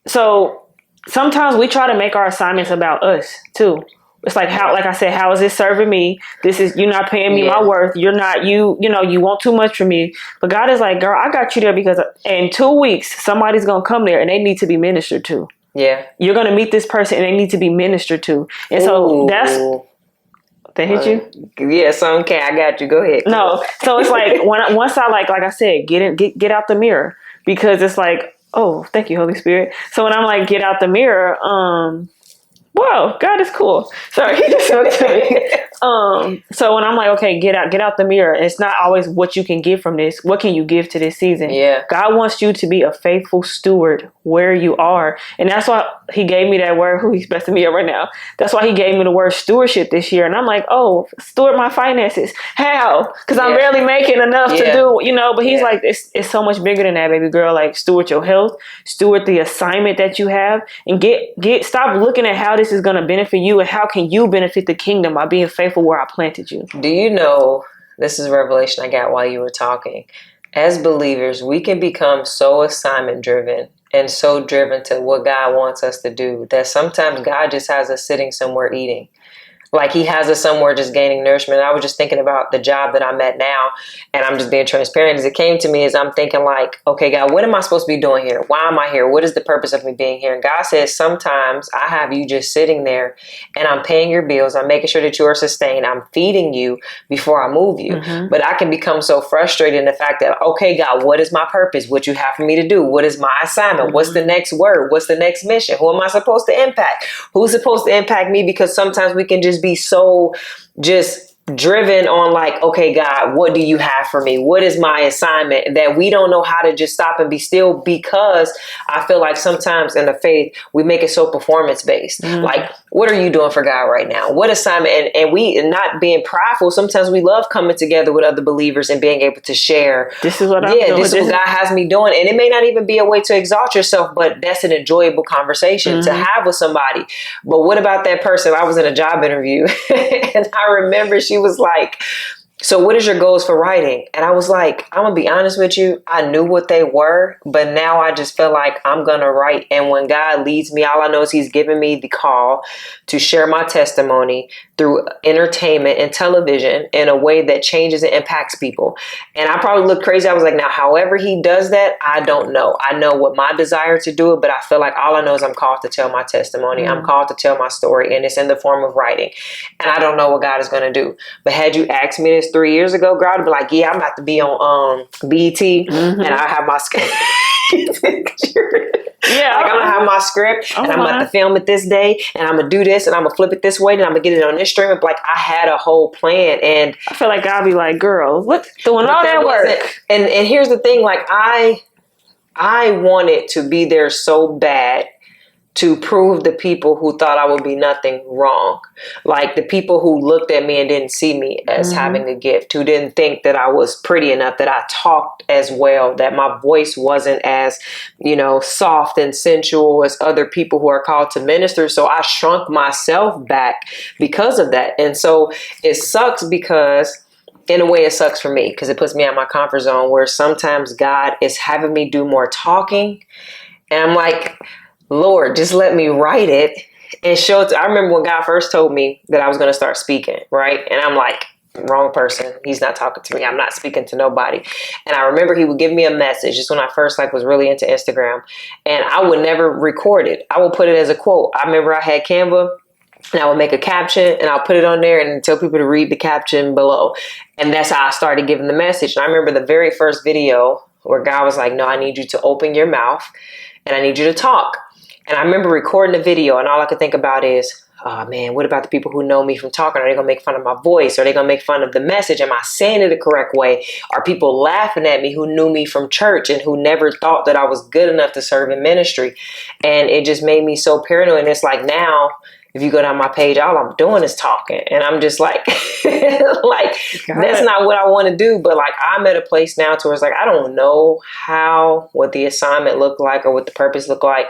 so sometimes we try to make our assignments about us too. It's like, how, like I said, how is this serving me? This is, you're not paying me my worth. You're not, you know, you want too much from me. But God is like, girl, I got you there because in 2 weeks, somebody's going to come there and they need to be ministered to. Yeah. You're going to meet this person and they need to be ministered to. And so that's, they hit you? Yeah, so okay, I got you. Go ahead. No. So it's like, once I like I said, get out the mirror, because it's like, oh, thank you, Holy Spirit. So when I'm like, get out the mirror, whoa, God is cool. Sorry, he just spoke to me. So when I'm like, okay, get out the mirror, it's not always what you can give from this. What can you give to this season? Yeah. God wants you to be a faithful steward where you are. And that's why he gave me that word. He's messing me up right now. That's why he gave me the word stewardship this year. And I'm like, oh, steward my finances. How? Because I'm barely making enough to do, you know, but he's like, it's so much bigger than that, baby girl. Like, steward your health, steward the assignment that you have, and stop looking at how this is going to benefit you and how can you benefit the kingdom by being faithful where I planted you. Do you know, this is a revelation I got while you were talking. As believers, we can become so assignment driven and so driven to what God wants us to do that sometimes God just has us sitting somewhere eating. Like, he has us somewhere just gaining nourishment. I was just thinking about the job that I'm at now, and I'm just being transparent. As it came to me, as I'm thinking like, okay, God, what am I supposed to be doing here? Why am I here? What is the purpose of me being here? And God says, sometimes I have you just sitting there and I'm paying your bills. I'm making sure that you are sustained. I'm feeding you before I move you. Mm-hmm. But I can become so frustrated in the fact that, okay, God, what is my purpose? What you have for me to do? What is my assignment? Mm-hmm. What's the next word? What's the next mission? Who am I supposed to impact? Who's supposed to impact me? Because sometimes we can just be so just driven on like, okay, God, what do you have for me? What is my assignment? That we don't know how to just stop and be still, because I feel like sometimes in the faith, we make it so performance based. Mm-hmm. Like, what are you doing for God right now? What assignment? And we, not being prideful, sometimes we love coming together with other believers and being able to share. This is what I'm doing. This is what God has me doing. And it may not even be a way to exalt yourself, but that's an enjoyable conversation to have with somebody. But what about that person? I was in a job interview and I remember she was like, so what is your goals for writing? And I was like, I'm going to be honest with you. I knew what they were, but now I just feel like I'm going to write. And when God leads me, all I know is he's given me the call to share my testimony through entertainment and television in a way that changes and impacts people. And I probably look crazy. I was like, now, however he does that, I don't know. I know what my desire to do it, but I feel like all I know is I'm called to tell my testimony. I'm called to tell my story, and it's in the form of writing. And I don't know what God is going to do. But had you asked me this 3 years ago, girl, I'd be like, yeah, I'm about to be on BET and I have my script. Yeah, like I'm gonna have my script and I'm about to film it this day and I'm gonna do this and I'm gonna flip it this way and I'm gonna get it on this stream. Like, I had a whole plan, and I feel like I'll be like, girl, what's doing all that work? And here's the thing, like I wanted to be there so bad to prove the people who thought I would be nothing wrong. Like the people who looked at me and didn't see me as having a gift, who didn't think that I was pretty enough, that I talked as well, that my voice wasn't as, soft and sensual as other people who are called to minister. So I shrunk myself back because of that. And so it sucks because, in a way, it sucks for me because it puts me out of my comfort zone, where sometimes God is having me do more talking. And I'm like, Lord, just let me write it and show it. I remember when God first told me that I was going to start speaking, right? And I'm like, wrong person. He's not talking to me. I'm not speaking to nobody. And I remember he would give me a message just when I first was really into Instagram, and I would never record it. I would put it as a quote. I remember I had Canva, and I would make a caption and I'll put it on there and tell people to read the caption below. And that's how I started giving the message. And I remember the very first video where God was like, no, I need you to open your mouth and I need you to talk. And I remember recording the video, and all I could think about is, oh man, what about the people who know me from talking? Are they going to make fun of my voice? Are they going to make fun of the message? Am I saying it the correct way? Are people laughing at me who knew me from church and who never thought that I was good enough to serve in ministry? And it just made me so paranoid. And it's like now, if you go down my page, all I'm doing is talking. And I'm just like, like, that's not what I want to do. But like, I'm at a place now to where it's like, I don't know what the assignment looked like or what the purpose looked like.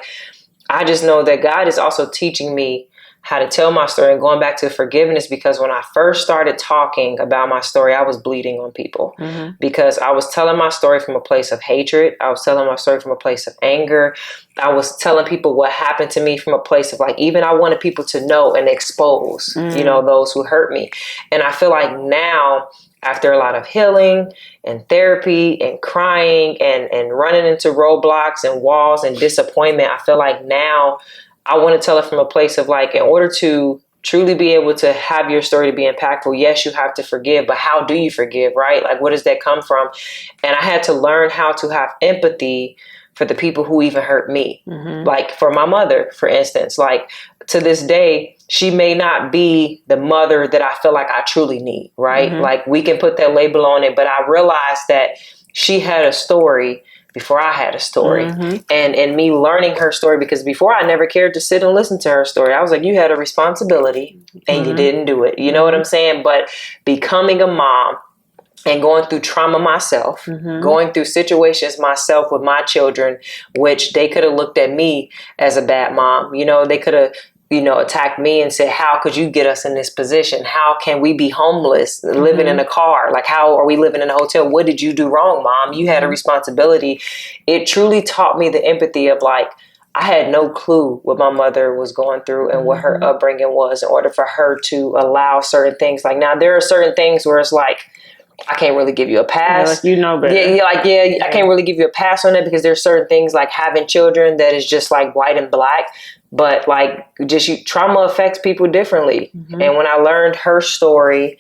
I just know that God is also teaching me how to tell my story and going back to forgiveness, because when I first started talking about my story, I was bleeding on people because I was telling my story from a place of hatred. I was telling my story from a place of anger. I was telling people what happened to me from a place of like, even I wanted people to know and expose, you know, those who hurt me. And I feel like now, after a lot of healing and therapy and crying and running into roadblocks and walls and disappointment, I feel like now I want to tell it from a place of like, in order to truly be able to have your story to be impactful, yes, you have to forgive, but how do you forgive, right? Like, where does that come from? And I had to learn how to have empathy for the people who even hurt me. Like for my mother, for instance, like to this day, she may not be the mother that I feel like I truly need, right? Like we can put that label on it, but I realized that she had a story before I had a story. And me learning her story, because before I never cared to sit and listen to her story. I was like, you had a responsibility and you didn't do it. You know what I'm saying? But becoming a mom and going through trauma myself, going through situations myself with my children, which they could have looked at me as a bad mom. You know, they could have, you know, attacked me and said, how could you get us in this position? How can we be homeless, living in a car? Like, how are we living in a hotel? What did you do wrong, Mom? You had a responsibility. It truly taught me the empathy of like, I had no clue what my mother was going through and what her upbringing was in order for her to allow certain things. Like now there are certain things where it's like, I can't really give you a pass. Like, you know better. I can't really give you a pass on that, because there's certain things like having children that is just like white and black. But like trauma affects people differently. And when I learned her story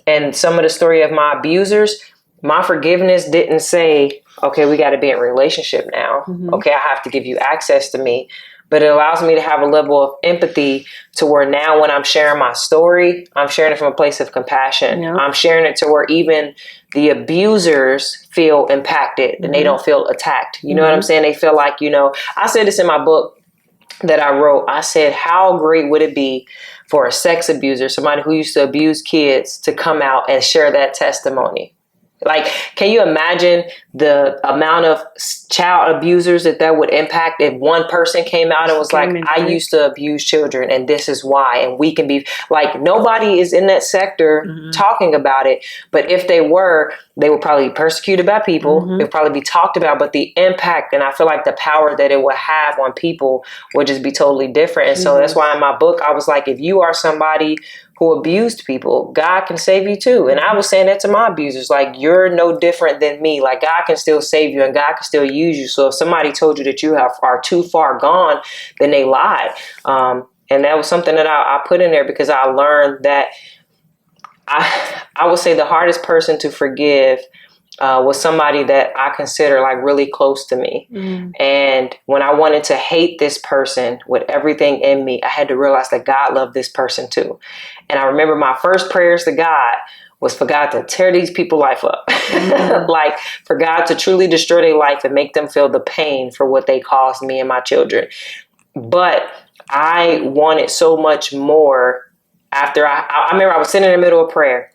and some of the story of my abusers, my forgiveness didn't say, okay, we got to be in a relationship now. Okay, I have to give you access to me. But it allows me to have a level of empathy to where now when I'm sharing my story, I'm sharing it from a place of compassion. I'm sharing it to where even the abusers feel impacted and they don't feel attacked. You know what I'm saying? They feel like, you know, I said this in my book that I wrote. I said, how great would it be for a sex abuser, somebody who used to abuse kids, to come out and share that testimony? Like, can you imagine the amount of child abusers that would impact if one person came out and was like, I used to abuse children and this is why, and we can be like, nobody is in that sector talking about it. But if they were probably be persecuted by people. It would probably be talked about, but the impact, and I feel like the power that it would have on people would just be totally different. And so that's why in my book, I was like, if you are somebody who abused people, God can save you too. And I was saying that to my abusers, like, you're no different than me. Like, God can still save you and God can still use you. So if somebody told you that you are too far gone, then they lied. And that was something that I put in there because I learned that I would say the hardest person to forgive was somebody that I consider like really close to me. And when I wanted to hate this person with everything in me, I had to realize that God loved this person too. And I remember my first prayers to God was for God to tear these people's life up. Like for God to truly destroy their life and make them feel the pain for what they caused me and my children. But I wanted so much more after I remember I was sitting in the middle of prayer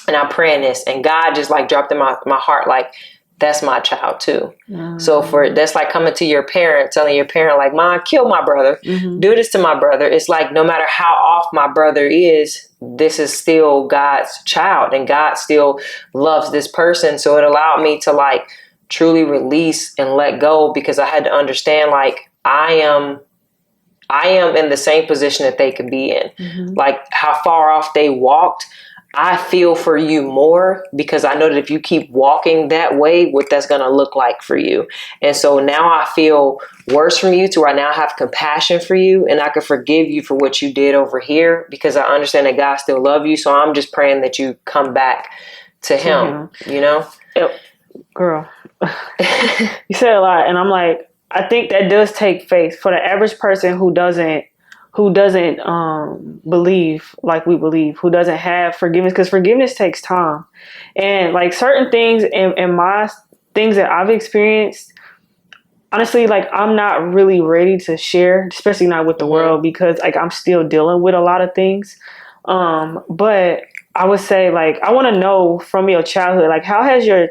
and I'm praying this, and God just like dropped in my heart, like, that's my child too. So that's like coming to your parent, telling your parent like, Mom, kill my brother, do this to my brother. It's like, no matter how off my brother is, this is still God's child and God still loves this person. So it allowed me to like truly release and let go, because I had to understand like I am in the same position that they could be in. Like how far off they walked, I feel for you more, because I know that if you keep walking that way, what that's going to look like for you. And so now I feel worse from you to where I now have compassion for you, and I can forgive you for what you did over here, because I understand that God still loves you. So I'm just praying that you come back to him, you know? Yep. Girl, you said a lot. And I'm like, I think that does take faith for the average person who doesn't believe like we believe, who doesn't have forgiveness, because forgiveness takes time. And like certain things in my things that I've experienced, honestly, like, I'm not really ready to share, especially not with the world, because like I'm still dealing with a lot of things. But I would say, like, I want to know from your childhood, like, how has your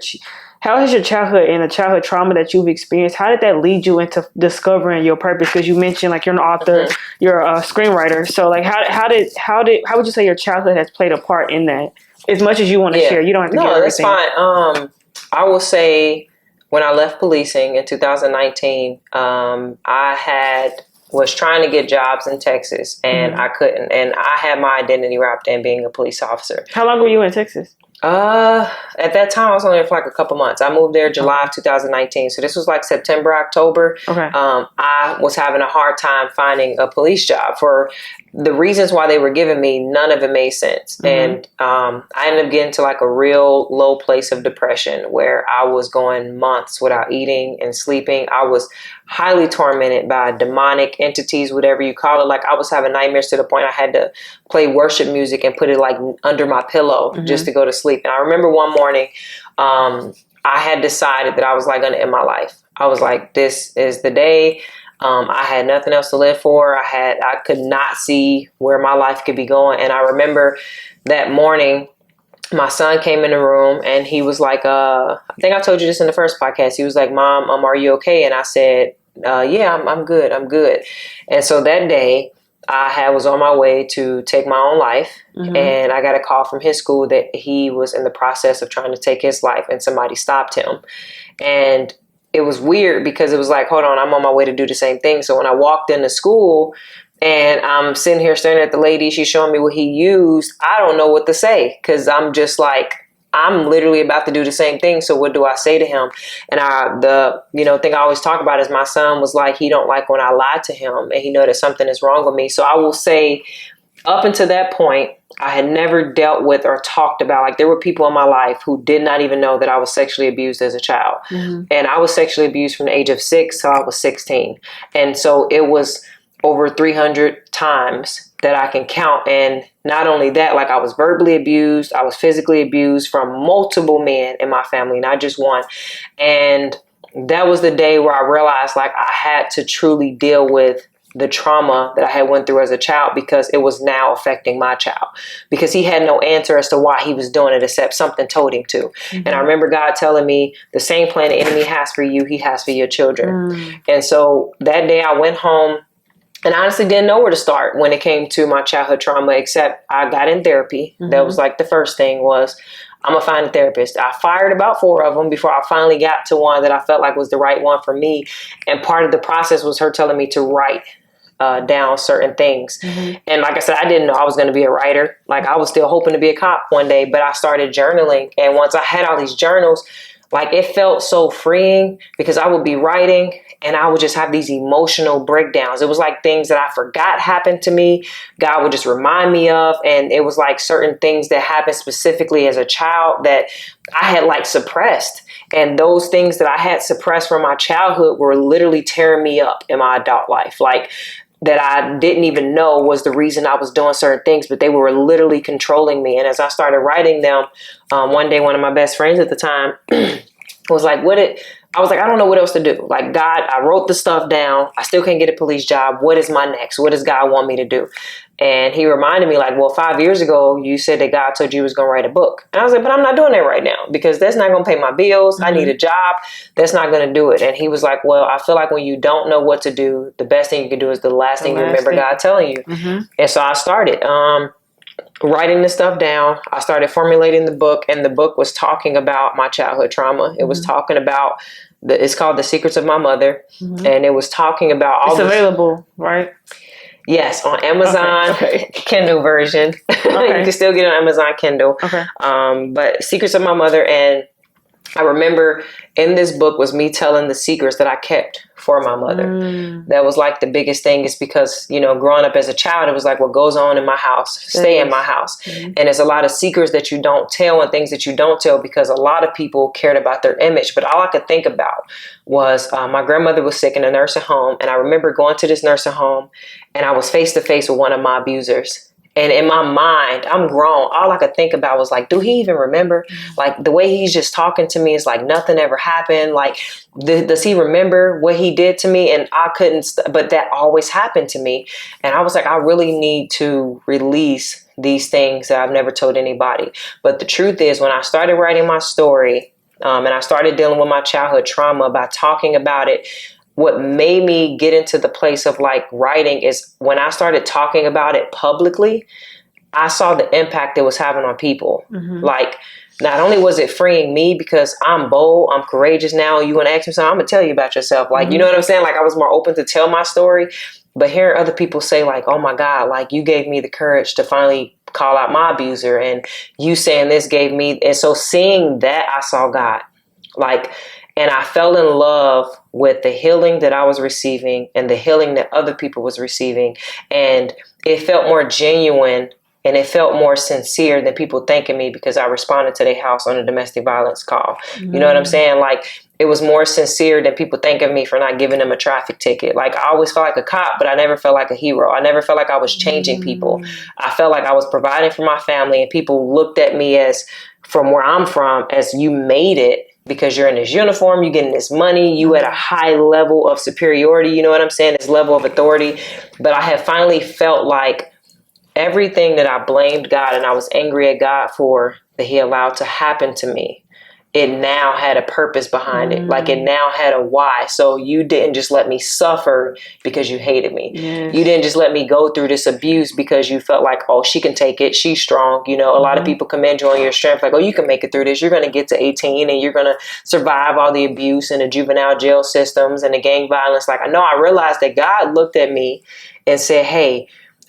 childhood and the childhood trauma that you've experienced, how did that lead you into discovering your purpose? Because you mentioned, like, you're an author, you're a screenwriter. So, like, how would you say your childhood has played a part in that? As much as you want to share, you don't have to give everything. No, that's fine. I will say, when I left policing in 2019, I was trying to get jobs in Texas, and I couldn't. And I had my identity wrapped in being a police officer. How long were you in Texas? At that time, I was only there for like a couple months. I moved there July of 2019. So this was like September, October. Okay. I was having a hard time finding a police job. For the reasons why they were giving me, none of it made sense. And I ended up getting to like a real low place of depression where I was going months without eating and sleeping. I was highly tormented by demonic entities, whatever you call it. Like, I was having nightmares to the point I had to play worship music and put it like under my pillow just to go to sleep. And I remember one morning, I had decided that I was like going to end my life. I was like, this is the day. I had nothing else to live for. I could not see where my life could be going. And I remember that morning, my son came in the room and he was like, I think I told you this in the first podcast. He was like, Mom, are you okay? And I said, yeah, I'm good. I'm good. And so that day I was on my way to take my own life. And I got a call from his school that he was in the process of trying to take his life and somebody stopped him. And it was weird because it was like, hold on, I'm on my way to do the same thing. So when I walked into school and I'm sitting here staring at the lady, she's showing me what he used, I don't know what to say because I'm just like, I'm literally about to do the same thing. So what do I say to him? And the thing I always talk about is my son was like, he don't like when I lie to him and he know that something is wrong with me. So I will say, up until that point, I had never dealt with or talked about, like, there were people in my life who did not even know that I was sexually abused as a child. And I was sexually abused from the age of 6 till I was 16. And so it was over 300 times that I can count. And not only that, like, I was verbally abused, I was physically abused from multiple men in my family, not just one. And that was the day where I realized, like, I had to truly deal with the trauma that I had went through as a child because it was now affecting my child because he had no answer as to why he was doing it except something told him to. And I remember God telling me the same plan the enemy has for you, he has for your children. And so that day I went home and I honestly didn't know where to start when it came to my childhood trauma, except I got in therapy. That was like the first thing was, I'm going to find a therapist. I fired about 4 of them before I finally got to one that I felt like was the right one for me. And part of the process was her telling me to write down certain things. And like I said, I didn't know I was going to be a writer. Like, I was still hoping to be a cop one day, but I started journaling. And once I had all these journals, like, it felt so freeing because I would be writing and I would just have these emotional breakdowns. It was like things that I forgot happened to me. God would just remind me of. And it was like certain things that happened specifically as a child that I had like suppressed. And those things that I had suppressed from my childhood were literally tearing me up in my adult life. Like, that I didn't even know was the reason I was doing certain things, but they were literally controlling me. And as I started writing them, one day, one of my best friends at the time was like, I was like, I don't know what else to do. Like, God, I wrote the stuff down. I still can't get a police job. What is my next? What does God want me to do? And he reminded me, like, well, 5 years ago, you said that God told you was going to write a book. And I was like, but I'm not doing that right now because that's not going to pay my bills. I need a job. That's not going to do it. And he was like, well, I feel like when you don't know what to do, the best thing you can do is the last thing you remember God telling you. And so I started writing the stuff down. I started formulating the book, and the book was talking about my childhood trauma. It was talking about it's called The Secrets of My Mother. And it was talking about all this. It's available, right? Yes, on Amazon, Kindle version. You can still get it on Amazon Kindle. But Secrets of My Mother. And I remember in this book was me telling the secrets that I kept for my mother. That was like the biggest thing is because, growing up as a child, it was like what goes on in my house, stay in my house. And there's a lot of secrets that you don't tell and things that you don't tell because a lot of people cared about their image. But all I could think about was my grandmother was sick in a nursing home. And I remember going to this nursing home and I was face to face with one of my abusers. And in my mind, I'm grown. All I could think about was like, do he even remember? Like the way he's just talking to me is like nothing ever happened. Like, does he remember what he did to me? And I couldn't, but that always happened to me. And I was like, I really need to release these things that I've never told anybody. But the truth is, when I started writing my story, and I started dealing with my childhood trauma by talking about it, what made me get into the place of like writing is when I started talking about it publicly, I saw the impact it was having on people. Like, not only was it freeing me because I'm bold, I'm courageous now. You want to ask me something, I'm going to tell you about yourself. Like, you know what I'm saying? Like, I was more open to tell my story. But hearing other people say like, oh my God, like you gave me the courage to finally call out my abuser, and you saying this gave me. And so seeing that, I saw God. Like, and I fell in love with the healing that I was receiving and the healing that other people was receiving. And it felt more genuine and it felt more sincere than people thanking me because I responded to their house on a domestic violence call. You know what I'm saying? Like, it was more sincere than people thanking me for not giving them a traffic ticket. Like, I always felt like a cop, but I never felt like a hero. I never felt like I was changing people. I felt like I was providing for my family, and people looked at me as, from where I'm from, as you made it because you're in this uniform, you're getting this money, you at a high level of superiority, you know what I'm saying? This level of authority. But I have finally felt like everything that I blamed God and I was angry at God for, that he allowed to happen to me, it now had a purpose behind it. Like, it now had a why. So you didn't just let me suffer because you hated me. You didn't just let me go through this abuse because you felt like, oh, she can take it, she's strong. You know, a lot of people commend you on your strength. Like, oh, you can make it through this. You're going to get to 18 and you're going to survive all the abuse and the juvenile jail systems and the gang violence. Like, I realized that God looked at me and said, hey,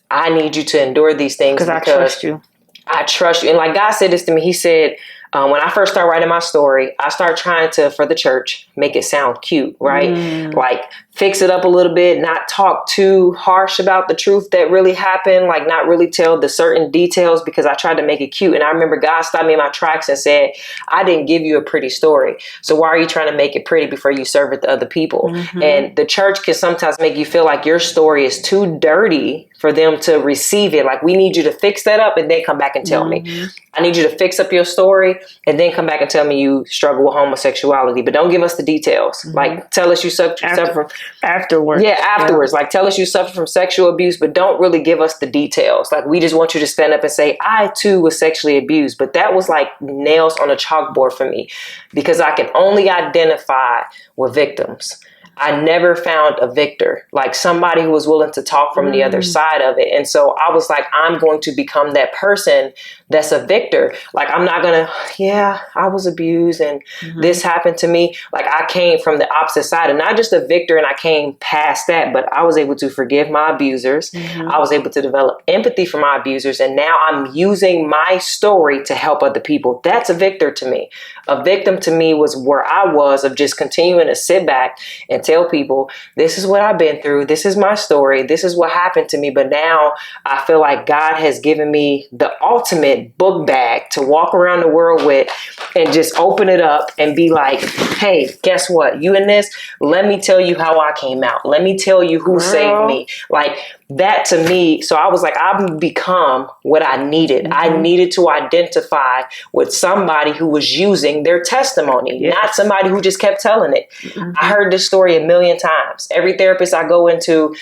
I need you to endure these things because I trust you. I trust you. And like, God said this to me. He said, when I first started writing my story, I started trying to, for the church, make it sound cute, right? Like, fix it up a little bit, not talk too harsh about the truth that really happened, like not really tell the certain details because I tried to make it cute. And I remember God stopped me in my tracks and said, I didn't give you a pretty story. So why are you trying to make it pretty before you serve it to other people? And the church can sometimes make you feel like your story is too dirty for them to receive it. Like, we need you to fix that up and then come back and tell me. I need you to fix up your story and then come back and tell me you struggle with homosexuality, but don't give us the details. Like, tell us you suffer afterwards. Yeah, afterwards. Like, tell us you suffer from sexual abuse, but don't really give us the details. Like, we just want you to stand up and say, I too was sexually abused. But that was like nails on a chalkboard for me because I can only identify with victims. I never found a victor, like somebody who was willing to talk from the other side of it. And so I was like, I'm going to become that person that's a victor. Like, I'm not going to, I was abused and this happened to me. Like, I came from the opposite side and not just a victor and I came past that, but I was able to forgive my abusers. I was able to develop empathy for my abusers. And now I'm using my story to help other people. That's a victor to me. A victim to me was where I was of just continuing to sit back and tell people, this is what I've been through. This is my story. This is what happened to me. But now I feel like God has given me the ultimate book bag to walk around the world with and just open it up and be like, hey, guess what? You in this? Let me tell you how I came out. Let me tell you who saved me. Like, that to me. So I was like, I've become what I needed. I needed to identify with somebody who was using their testimony, not somebody who just kept telling it. I heard this story a million times. Every therapist I go into,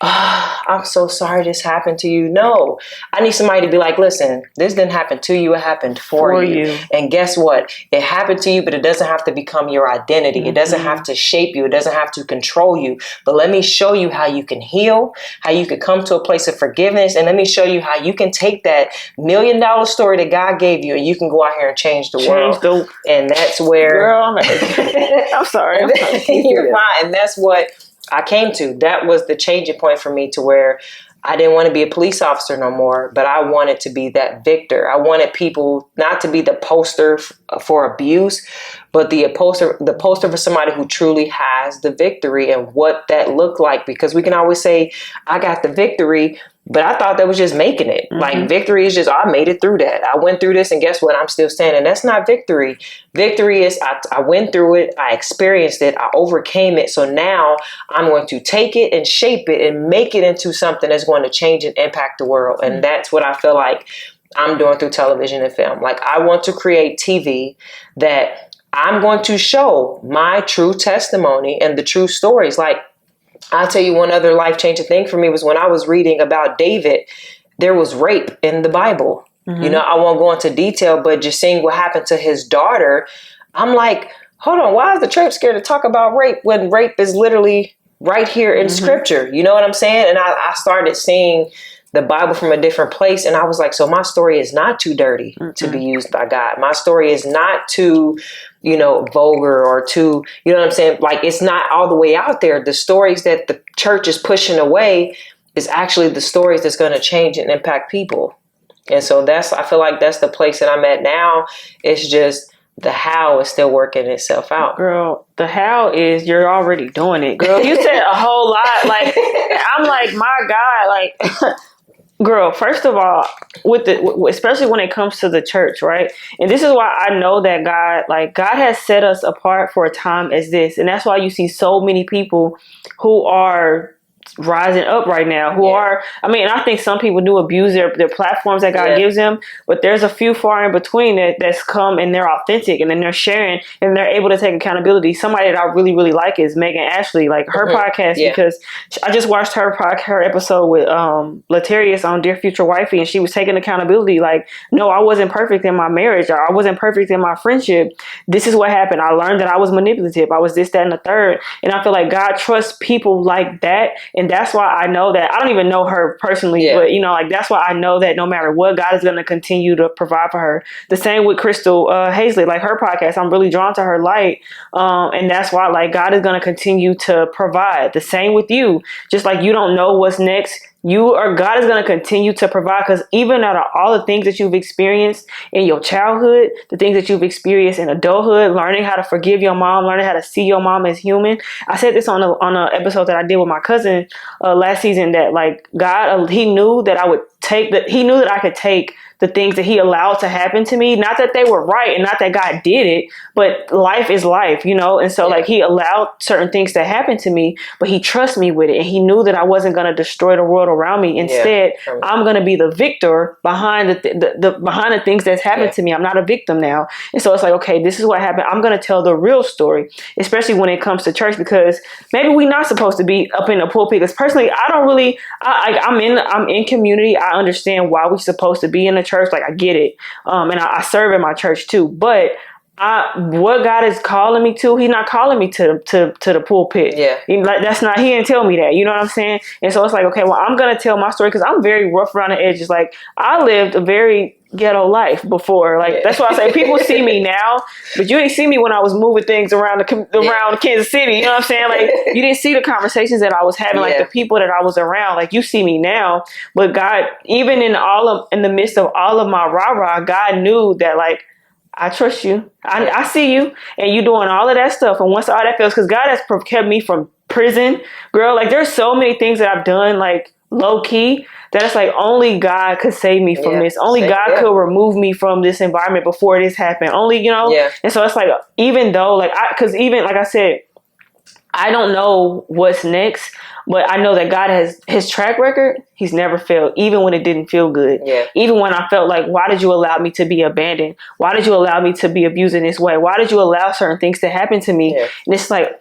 I'm so sorry this happened to you. No, I need somebody to be like, listen, this didn't happen to you. It happened for you. And guess what? It happened to you, but it doesn't have to become your identity. It doesn't have to shape you. It doesn't have to control you. But let me show you how you can heal, how you can come to a place of forgiveness. And let me show you how you can take that $1 million story that God gave you and you can go out here and change the world. And that's where... Girl, I'm sorry. You're fine. And that's what I came to. That was the changing point for me to where I didn't want to be a police officer no more, but I wanted to be that victor. I wanted people not to be the poster for abuse, but the poster for somebody who truly has the victory and what that looked like. Because we can always say, I got the victory, but I thought that was just making it. Like, victory is just, I made it through that. I went through this, and guess what? I'm still standing. That's not victory. Victory is I went through it. I experienced it. I overcame it. So now I'm going to take it and shape it and make it into something that's going to change and impact the world. And that's what I feel like I'm doing through television and film. Like, I want to create TV that I'm going to show my true testimony and the true stories. Like, I'll tell you one other life-changing thing for me was when I was reading about David, there was rape in the Bible. You know, I won't go into detail, but just seeing what happened to his daughter, I'm like, hold on, why is the church scared to talk about rape when rape is literally right here in scripture? You know what I'm saying? And I started seeing the Bible from a different place. And I was like, so my story is not too dirty to be used by God. My story is not too, you know, vulgar or too, you know what I'm saying? Like, it's not all the way out there. The stories that the church is pushing away is actually the stories that's going to change and impact people. And so I feel like that's the place that I'm at now. It's just the how is still working itself out. Girl, the how is you're already doing it. Girl, you said a whole lot. Like, I'm like, my God, like, girl, first of all, especially when it comes to the church, right? And this is why I know that God has set us apart for a time as this. And that's why you see so many people who are rising up right now, who are, I mean, I think some people do abuse their platforms that God gives them, but there's a few far in between that's come and they're authentic and then they're sharing and they're able to take accountability. Somebody that I really, really like is Megan Ashley, like her podcast, because I just watched her episode with Latarius on Dear Future Wifey, and she was taking accountability. Like, no, I wasn't perfect in my marriage, or I wasn't perfect in my friendship. This is what happened. I learned that I was manipulative. I was this, that, and the third. And I feel like God trusts people like that. And that's why I know that I don't even know her personally, but, you know, like, that's why I know that no matter what, God is going to continue to provide for her. The same with Crystal Hazlett, like her podcast, I'm really drawn to her light. And that's why, like, God is going to continue to provide. The same with you. Just like you don't know what's next, God is going to continue to provide, because even out of all the things that you've experienced in your childhood, the things that you've experienced in adulthood, learning how to forgive your mom, learning how to see your mom as human. I said this on an episode that I did with my cousin last season, that like God, he knew that he knew that I could take the things that he allowed to happen to me. Not that they were right and not that God did it, but life is life, you know? And so like he allowed certain things to happen to me, but he trusts me with it. And he knew that I wasn't going to destroy the world around me. Instead, I'm going to be the victor behind behind the things that's happened to me. I'm not a victim now. And so it's like, okay, this is what happened. I'm going to tell the real story, especially when it comes to church, because maybe we're not supposed to be up in the pulpit. Because personally, I don't really, I'm in community. I understand why we're supposed to be in the church. Like, I get it. And I serve in my church too. But what God is calling me to, he's not calling me to the pulpit. Yeah. He didn't tell me that. You know what I'm saying? And so it's like, okay, well, I'm going to tell my story, because I'm very rough around the edges. Like, I lived a very ghetto life before. Like, that's why I say people see me now, but you didn't see me when I was moving things around around Kansas City. You know what I'm saying? Like, you didn't see the conversations that I was having, like the people that I was around. Like, you see me now, but God, even in the midst of all of my rah-rah, God knew that, like, I trust you. I see you, and you doing all of that stuff. And once all that fails, because God has kept me from prison, girl. Like, there's so many things that I've done, like, low key, that it's like only God could save me from this. Only God could remove me from this environment before this happened. Only, you know. Yeah. And so it's like, even though, like, because even like I said, I don't know what's next, but I know that God has his track record. He's never failed, even when it didn't feel good. Yeah. Even when I felt like, why did you allow me to be abandoned? Why did you allow me to be abused in this way? Why did you allow certain things to happen to me? Yeah. And it's like,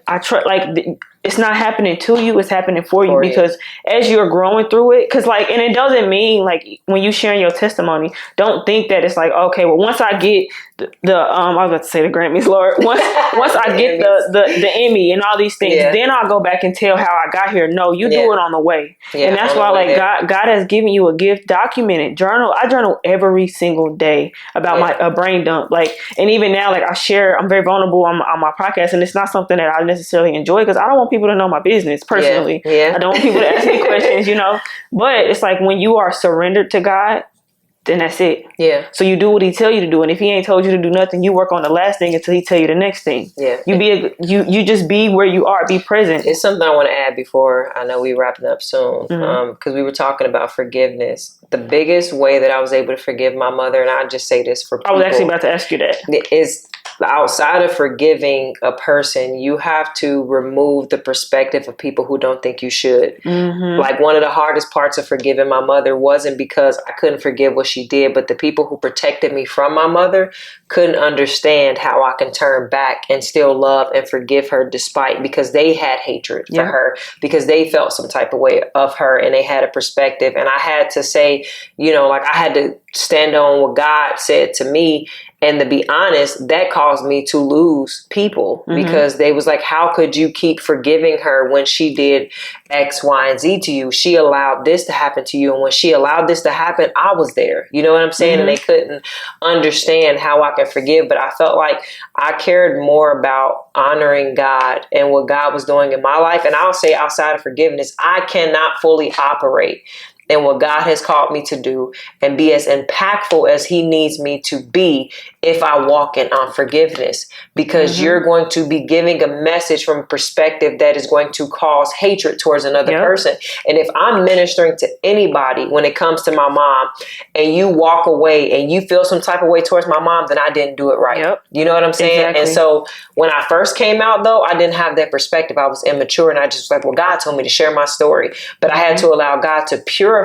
it's not happening to you, it's happening for you, because as you're growing through it, because like, and it doesn't mean like when you sharing your testimony, don't think that it's like, okay, well, once I get I was about to say the Grammys, Lord, once I get the Emmy and all these things, then I'll go back and tell how I got here. No, you do it on the way. Yeah, and that's why, like, God has given you a gift. Document it. Journal. I journal every single day about my brain dump. Like, and even now, like, I'm very vulnerable on my podcast, and it's not something that I necessarily enjoy, because I don't want people to know my business personally. I don't want people to ask me questions, you know. But it's like, when you are surrendered to God, then that's it. Yeah. So you do what he tell you to do, and if he ain't told you to do nothing, you work on the last thing until he tell you the next thing. Yeah. You just be where you are, be present. It's something I want to add before I know we're wrapping up soon, because we were talking about forgiveness. The biggest way that I was able to forgive my mother, and I just say this for people, I was actually about to ask you that, is outside of forgiving a person, you have to remove the perspective of people who don't think you should. Like, one of the hardest parts of forgiving my mother wasn't because I couldn't forgive what she did, but the people who protected me from my mother couldn't understand how I can turn back and still love and forgive her despite, because they had hatred for her, because they felt some type of way of her and they had a perspective. And I had to say, like, I had to stand on what God said to me. And to be honest, that caused me to lose people, because they was like, how could you keep forgiving her when she did X, Y, and Z to you? She allowed this to happen to you. And when she allowed this to happen, I was there. You know what I'm saying? And they couldn't understand how I could forgive. But I felt like I cared more about honoring God and what God was doing in my life. And I'll say, outside of forgiveness, I cannot fully operate and what God has called me to do and be as impactful as he needs me to be if I walk in unforgiveness, because you're going to be giving a message from a perspective that is going to cause hatred towards another person. And if I'm ministering to anybody when it comes to my mom and you walk away and you feel some type of way towards my mom, then I didn't do it right. You know what I'm saying? Exactly. And so when I first came out, though, I didn't have that perspective. I was immature and I just was like, well, God told me to share my story, but I had to allow God to purify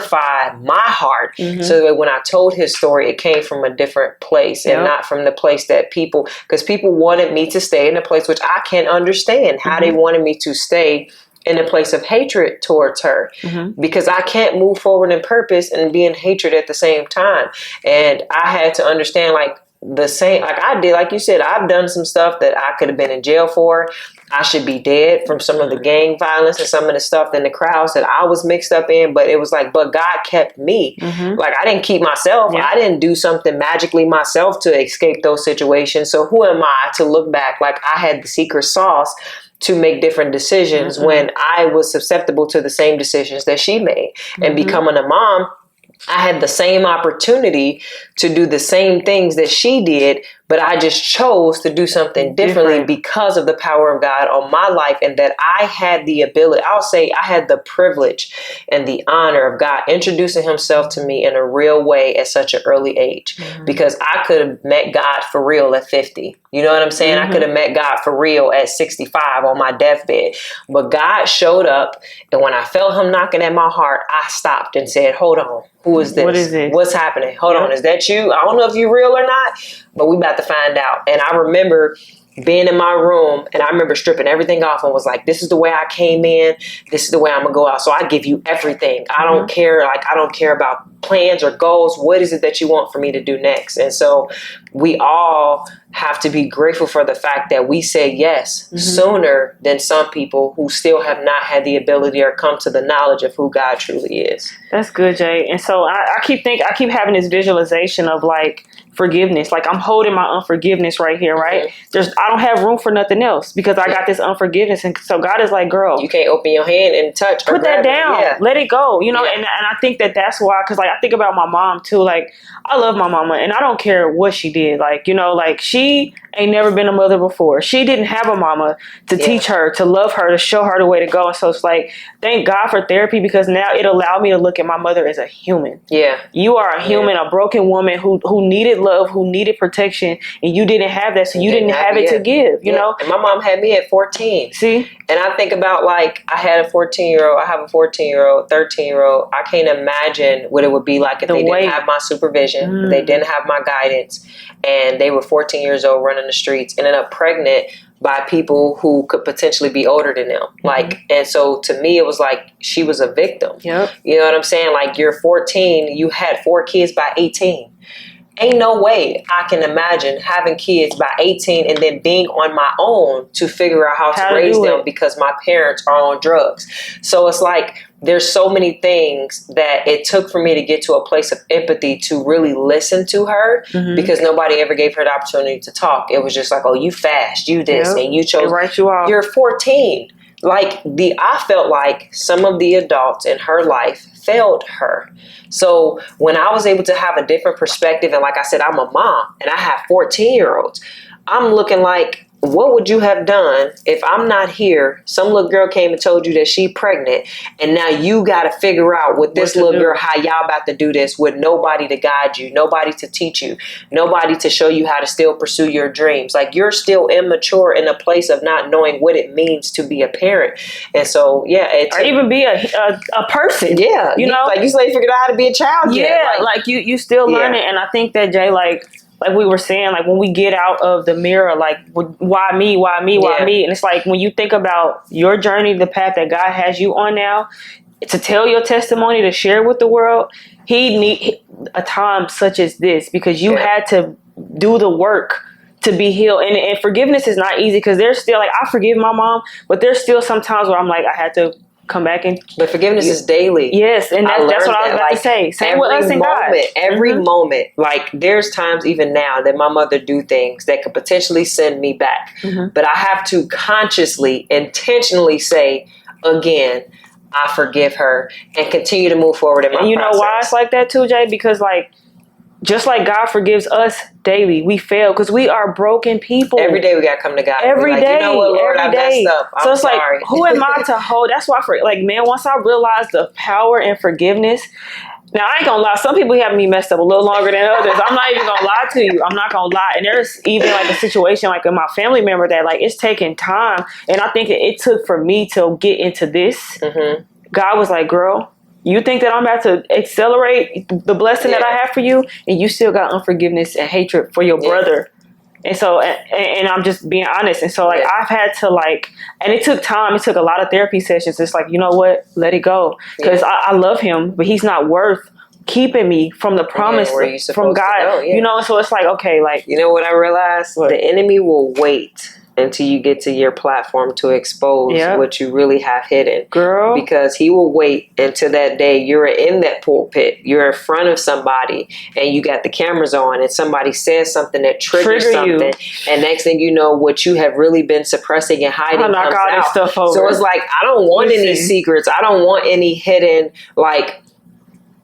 my heart so that when I told his story, it came from a different place and not from the place that because people wanted me to stay in a place, which I can't understand how they wanted me to stay in a place of hatred towards her, because I can't move forward in purpose and be in hatred at the same time. And I had to understand, like, the same, like I did, like you said, I've done some stuff that I could have been in jail for. I should be dead from some of the gang violence and some of the stuff in the crowds that I was mixed up in. But it was like, but God kept me. Like, I didn't keep myself. I didn't do something magically myself to escape those situations. So who am I to look back? Like, I had the secret sauce to make different decisions when I was susceptible to the same decisions that she made. And becoming a mom, I had the same opportunity to do the same things that she did, but I just chose to do something differently because of the power of God on my life, and that I had the ability, I'll say I had the privilege and the honor of God introducing himself to me in a real way at such an early age, because I could have met God for real at 50. You know what I'm saying? I could have met God for real at 65 on my deathbed, but God showed up, and when I felt him knocking at my heart, I stopped and said, hold on, who is this? What is this? What's happening? Hold on, is that you? I don't know if you're real or not, but we about to find out. And I remember being in my room, and I remember stripping everything off and was like, this is the way I came in. This is the way I'm going to go out. So I give you everything. I don't care. Like, I don't care about plans or goals. What is it that you want for me to do next? And so we all have to be grateful for the fact that we say yes sooner than some people who still have not had the ability or come to the knowledge of who God truly is. That's good, Jay. And so I keep having this visualization of, like, forgiveness. Like, I'm holding my unforgiveness right here, right? I don't have room for nothing else because I got this unforgiveness. And so God is like, girl, you can't open your hand and touch or put that down. Let it go. You know, and I think that's why, because, like, I think about my mom too. Like, I love my mama and I don't care what she did. Like, you know, like, she ain't never been a mother before. She didn't have a mama to teach her, to love her, to show her the way to go. And so it's like, thank God for therapy, because now it allowed me to look at my mother as a human. You are a human, a broken woman who needed love, who needed protection, and you didn't have that, so you didn't have it to give, you know? And my mom had me at 14. See? And I think about, like, I have a 14-yerold, 13-yerold. I can't imagine what it would be like if they didn't have my supervision, if they didn't have my guidance, and they were 14 years old running the streets, ended up pregnant by people who could potentially be older than them. Like, and so to me, it was like she was a victim. You know what I'm saying? Like, you're 14, you had 4 kids by 18. Ain't no way I can imagine having kids by 18 and then being on my own to figure out how to raise them because my parents are on drugs. So it's like, there's so many things that it took for me to get to a place of empathy to really listen to her, because nobody ever gave her the opportunity to talk. It was just like, oh, you fast, you this, and you chose. Right, you are. You're 14. I felt like some of the adults in her life failed her. So when I was able to have a different perspective, and like I said, I'm a mom and I have 14-year-olds, I'm looking like, what would you have done if I'm not here? Some little girl came and told you that she pregnant, and now you got to figure out with this little girl how y'all about to do this with nobody to guide you, nobody to teach you, nobody to show you how to still pursue your dreams. Like, you're still immature in a place of not knowing what it means to be a parent. And so, or even be a person. Yeah, you know, like you still figured out how to be a child. Yeah, like you still learning. And I think that, Jay, like we were saying, like when we get out of the mirror, like, why me? And it's like, when you think about your journey, the path that God has you on now, to tell your testimony, to share with the world, he need a time such as this, because you had to do the work to be healed. And forgiveness is not easy, because there's still, like, I forgive my mom, but there's still some times where I'm like, I had to come back and... But forgiveness is daily. Yes, and that's what I was about to say. Same with us and God. Every moment, like, there's times even now that my mother do things that could potentially send me back. But I have to consciously, intentionally say, again, I forgive her, and continue to move forward in my process. You know why it's like that too, Jay? Because, like, just like God forgives us daily, we fail because we are broken people. Every day we got to come to God. Every day. You know what, Lord, I messed up. So it's sorry. Like, who am I to hold? That's why, once I realized the power in forgiveness, now I ain't gonna lie, some people have me messed up a little longer than others. I'm not even gonna lie to you. I'm not gonna lie. And there's even like a situation like in my family member that, like, it's taking time. And I think it took for me to get into this. God was like, girl, you think that I'm about to accelerate the blessing that I have for you, and you still got unforgiveness and hatred for your brother. And so, and I'm just being honest. And so, like, I've had to, like, and it took time. It took a lot of therapy sessions. It's like, you know what? Let it go. Because I love him, but he's not worth keeping me from the promise from God. You know, so it's like, okay, like. You know what I realized? What? The enemy will wait until you get to your platform to expose what you really have hidden. Girl. Because he will wait until that day you're in that pulpit, you're in front of somebody, and you got the cameras on, and somebody says something that triggers something, and next thing you know, what you have really been suppressing and hiding comes out. Stuff over. So it's like, I don't want any secrets. I don't want any hidden, like,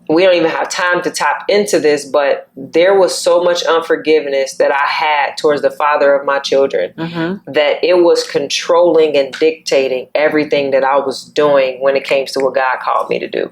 we don't even have time to tap into this, but there was so much unforgiveness that I had towards the father of my children that it was controlling and dictating everything that I was doing when it came to what God called me to do.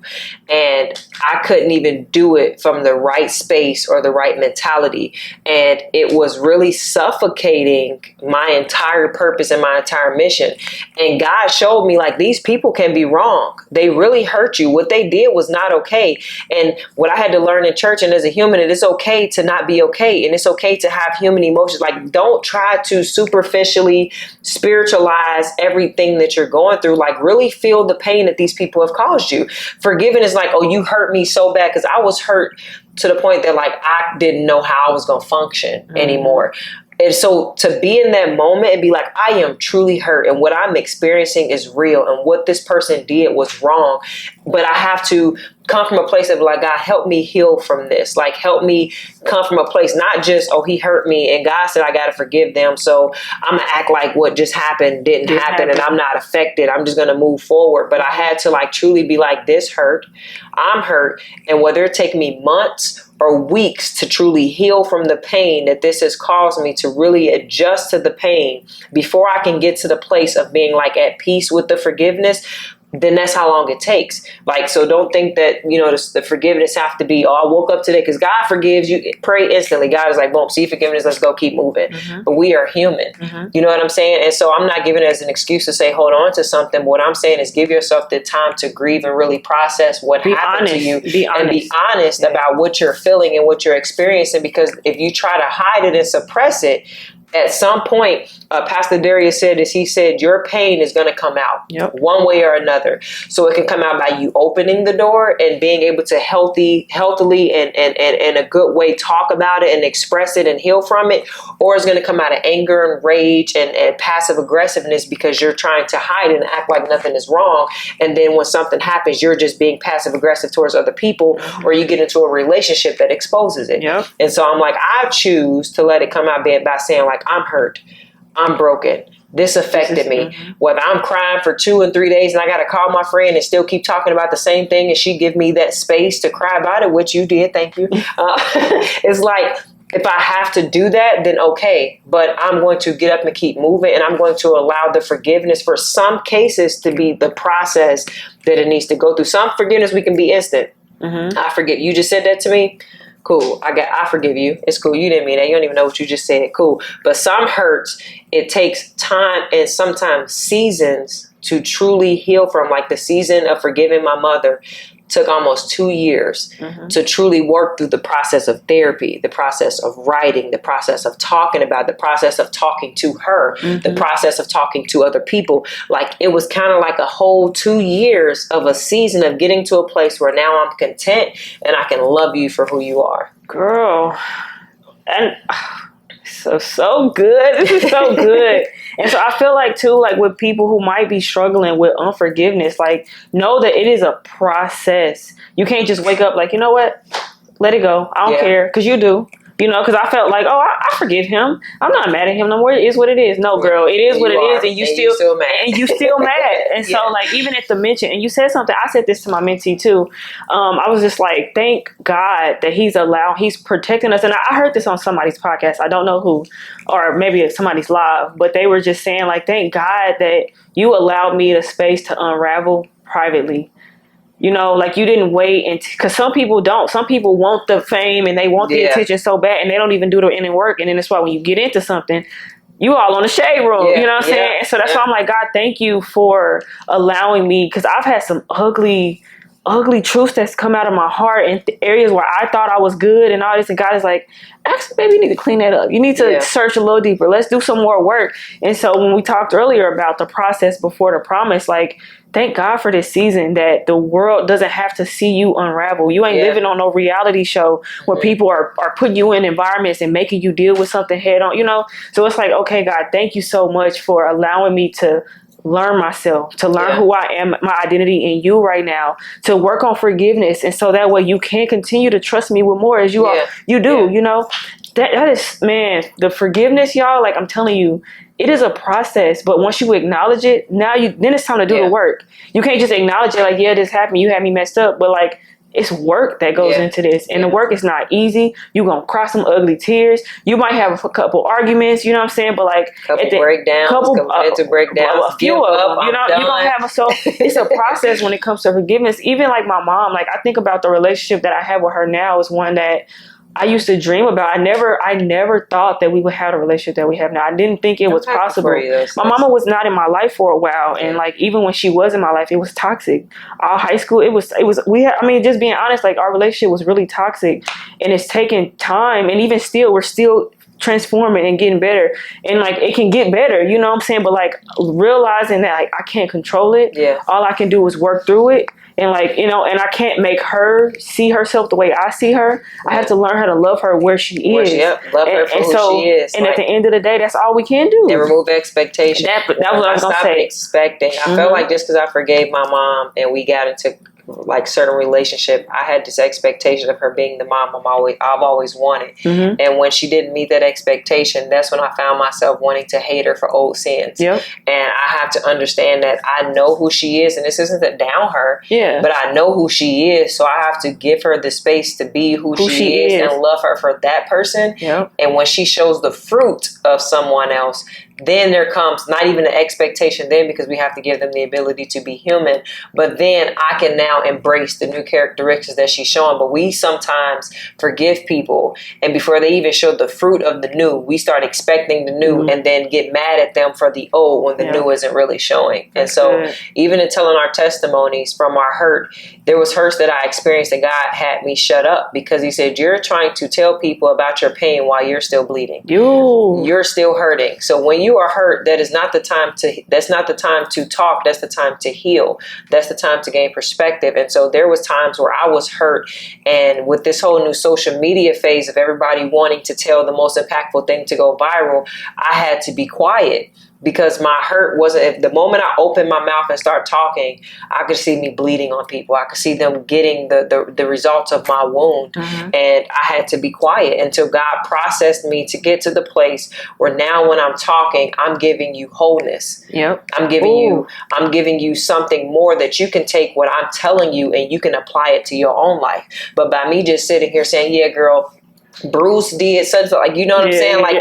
And I couldn't even do it from the right space or the right mentality. And it was really suffocating my entire purpose and my entire mission. And God showed me, like, these people can be wrong. They really hurt you. What they did was not okay. And what I had to learn in church, and as a human, it is okay to not be okay. And it's okay to have human emotions. Like, don't try to superficially spiritualize everything that you're going through. Like, really feel the pain that these people have caused you. Forgiving is like, oh, you hurt me so bad, because I was hurt to the point that, like, I didn't know how I was going to function anymore. And so to be in that moment and be like, I am truly hurt, and what I'm experiencing is real, and what this person did was wrong. But I have to come from a place of, like, God, help me heal from this. Like, help me come from a place, not just, oh, he hurt me, and God said I got to forgive them, so I'm going to act like what just happened didn't happen, and I'm not affected. I'm just going to move forward. But I had to, like, truly be like, this hurt. I'm hurt. And whether it take me months or weeks to truly heal from the pain that this has caused me, to really adjust to the pain before I can get to the place of being, like, at peace with the forgiveness, then that's how long it takes. Like, so don't think that, you know, the forgiveness have to be, oh, I woke up today, because God forgives you. Pray instantly. God is like, boom, see forgiveness, let's go, keep moving. But we are human. You know what I'm saying? And so I'm not giving it as an excuse to say, hold on to something. What I'm saying is, give yourself the time to grieve and really process what happened to you. And be honest about what you're feeling and what you're experiencing. Because if you try to hide it and suppress it, at some point, Pastor Darius said this, he said, your pain is going to come out one way or another. So it can come out by you opening the door and being able to healthily and in a good way talk about it and express it and heal from it. Or it's going to come out of anger and rage and passive aggressiveness, because you're trying to hide and act like nothing is wrong. And then when something happens, you're just being passive aggressive towards other people, or you get into a relationship that exposes it. And so I'm like, I choose to let it come out by saying, like, I'm hurt, I'm broken, This affected me. Whether I'm crying for 2 and 3 days and I got to call my friend and still keep talking about the same thing, and she give me that space to cry about it, which you did, thank you. It's like, if I have to do that, then okay. But I'm going to get up and keep moving, and I'm going to allow the forgiveness for some cases to be the process that it needs to go through. Some forgiveness we can be instant. I forgive you. Just said that to me. Cool. I forgive you. It's cool. You didn't mean that. You don't even know what you just said. Cool. But some hurts, it takes time and sometimes seasons to truly heal from. Like the season of forgiving my mother took almost 2 years to truly work through the process of therapy, the process of writing, the process of talking about, the process of talking to her, the process of talking to other people. Like it was kind of like a whole 2 years of a season of getting to a place where now I'm content and I can love you for who you are. Girl. And so good. This is so good. And so I feel like too, like with people who might be struggling with unforgiveness, like know that it is a process. You can't just wake up like, you know what? Let it go. I don't care. Cause you do. You know, because I felt like, oh, I forgive him. I'm not mad at him no more. It is what it is. No, girl, it is what it is, and you still mad. And you still mad. And so, like, even at the mention, and you said something. I said this to my mentee too. I was just like, thank God that He's protecting us. And I heard this on somebody's podcast. I don't know who, or maybe it's somebody's live, but they were just saying like, thank God that you allowed me the space to unravel privately. You know, like you didn't wait, and because some people don't. Some people want the fame and they want the attention so bad, and they don't even do any work. And then that's why when you get into something, you all on the shade room. You know what I'm saying? And so that's why I'm like, God, thank you for allowing me, because I've had some ugly truths that's come out of my heart in areas where I thought I was good and all this, and God is like, actually, baby, you need to clean that up. You need to search a little deeper. Let's do some more work. And so when we talked earlier about the process before the promise, like, thank God for this season that the world doesn't have to see you unravel. You ain't living on no reality show where people are putting you in environments and making you deal with something head on, you know? So it's like, okay, God, thank you so much for allowing me to learn myself, to learn who I am, my identity in you right now, to work on forgiveness. And so that way you can continue to trust me with more as you do, you know? That is, man, the forgiveness, y'all, like I'm telling you, it is a process, but once you acknowledge it, then it's time to do the work. You can't just acknowledge it like, yeah, this happened, you had me messed up, but like, it's work that goes into this, and the work is not easy. You're going to cry some ugly tears. You might have a couple arguments, you know what I'm saying? But like, breakdowns, a few of them, you know, you're going to have so it's a process when it comes to forgiveness. Even like my mom, like I think about the relationship that I have with her now is one that I used to dream about. I never thought that we would have a relationship that we have now. I didn't think it was possible. My mama was not in my life for a while, and like even when she was in my life, it was toxic. All high school, just being honest, like our relationship was really toxic, and it's taken time, and even still, we're still transforming and getting better, and like it can get better, you know what I'm saying? But like realizing that like I can't control it. All I can do is work through it. And like, you know, and I can't make her see herself the way I see her. I have to learn how to love her where she is. Love her for who she is. And at the end of the day, that's all we can do. And remove expectation. That was what I was going to say. Expecting. I felt like just because I forgave my mom and we got into like certain relationship, I had this expectation of her being the mom I've always wanted. And when she didn't meet that expectation, that's when I found myself wanting to hate her for old sins. And I have to understand that I know who she is, and this isn't to down her, but I know who she is, so I have to give her the space to be who she is and love her for that person. And when she shows the fruit of someone else, then there comes not even an expectation then, because we have to give them the ability to be human. But then I can now embrace the new characteristics that she's showing. But we sometimes forgive people, and before they even show the fruit of the new, we start expecting the new and then get mad at them for the old when the new isn't really showing. And so even in telling our testimonies from our hurt, there was hurts that I experienced that God had me shut up, because he said, you're trying to tell people about your pain while you're still bleeding. You're still hurting. So when you are hurt, that's not the time to talk. That's the time to heal. That's the time to gain perspective. And so there was times where I was hurt, and with this whole new social media phase of everybody wanting to tell the most impactful thing to go viral, I had to be quiet. because my hurt wasn't, if the moment I opened my mouth and start talking, I could see me bleeding on people. I could see them getting the results of my wound. And I had to be quiet until God processed me to get to the place where now when I'm talking, I'm giving you wholeness. I'm giving you something more that you can take what I'm telling you and you can apply it to your own life. But by me just sitting here saying, yeah, girl, Bruce did such, like, you know what I'm saying? Like,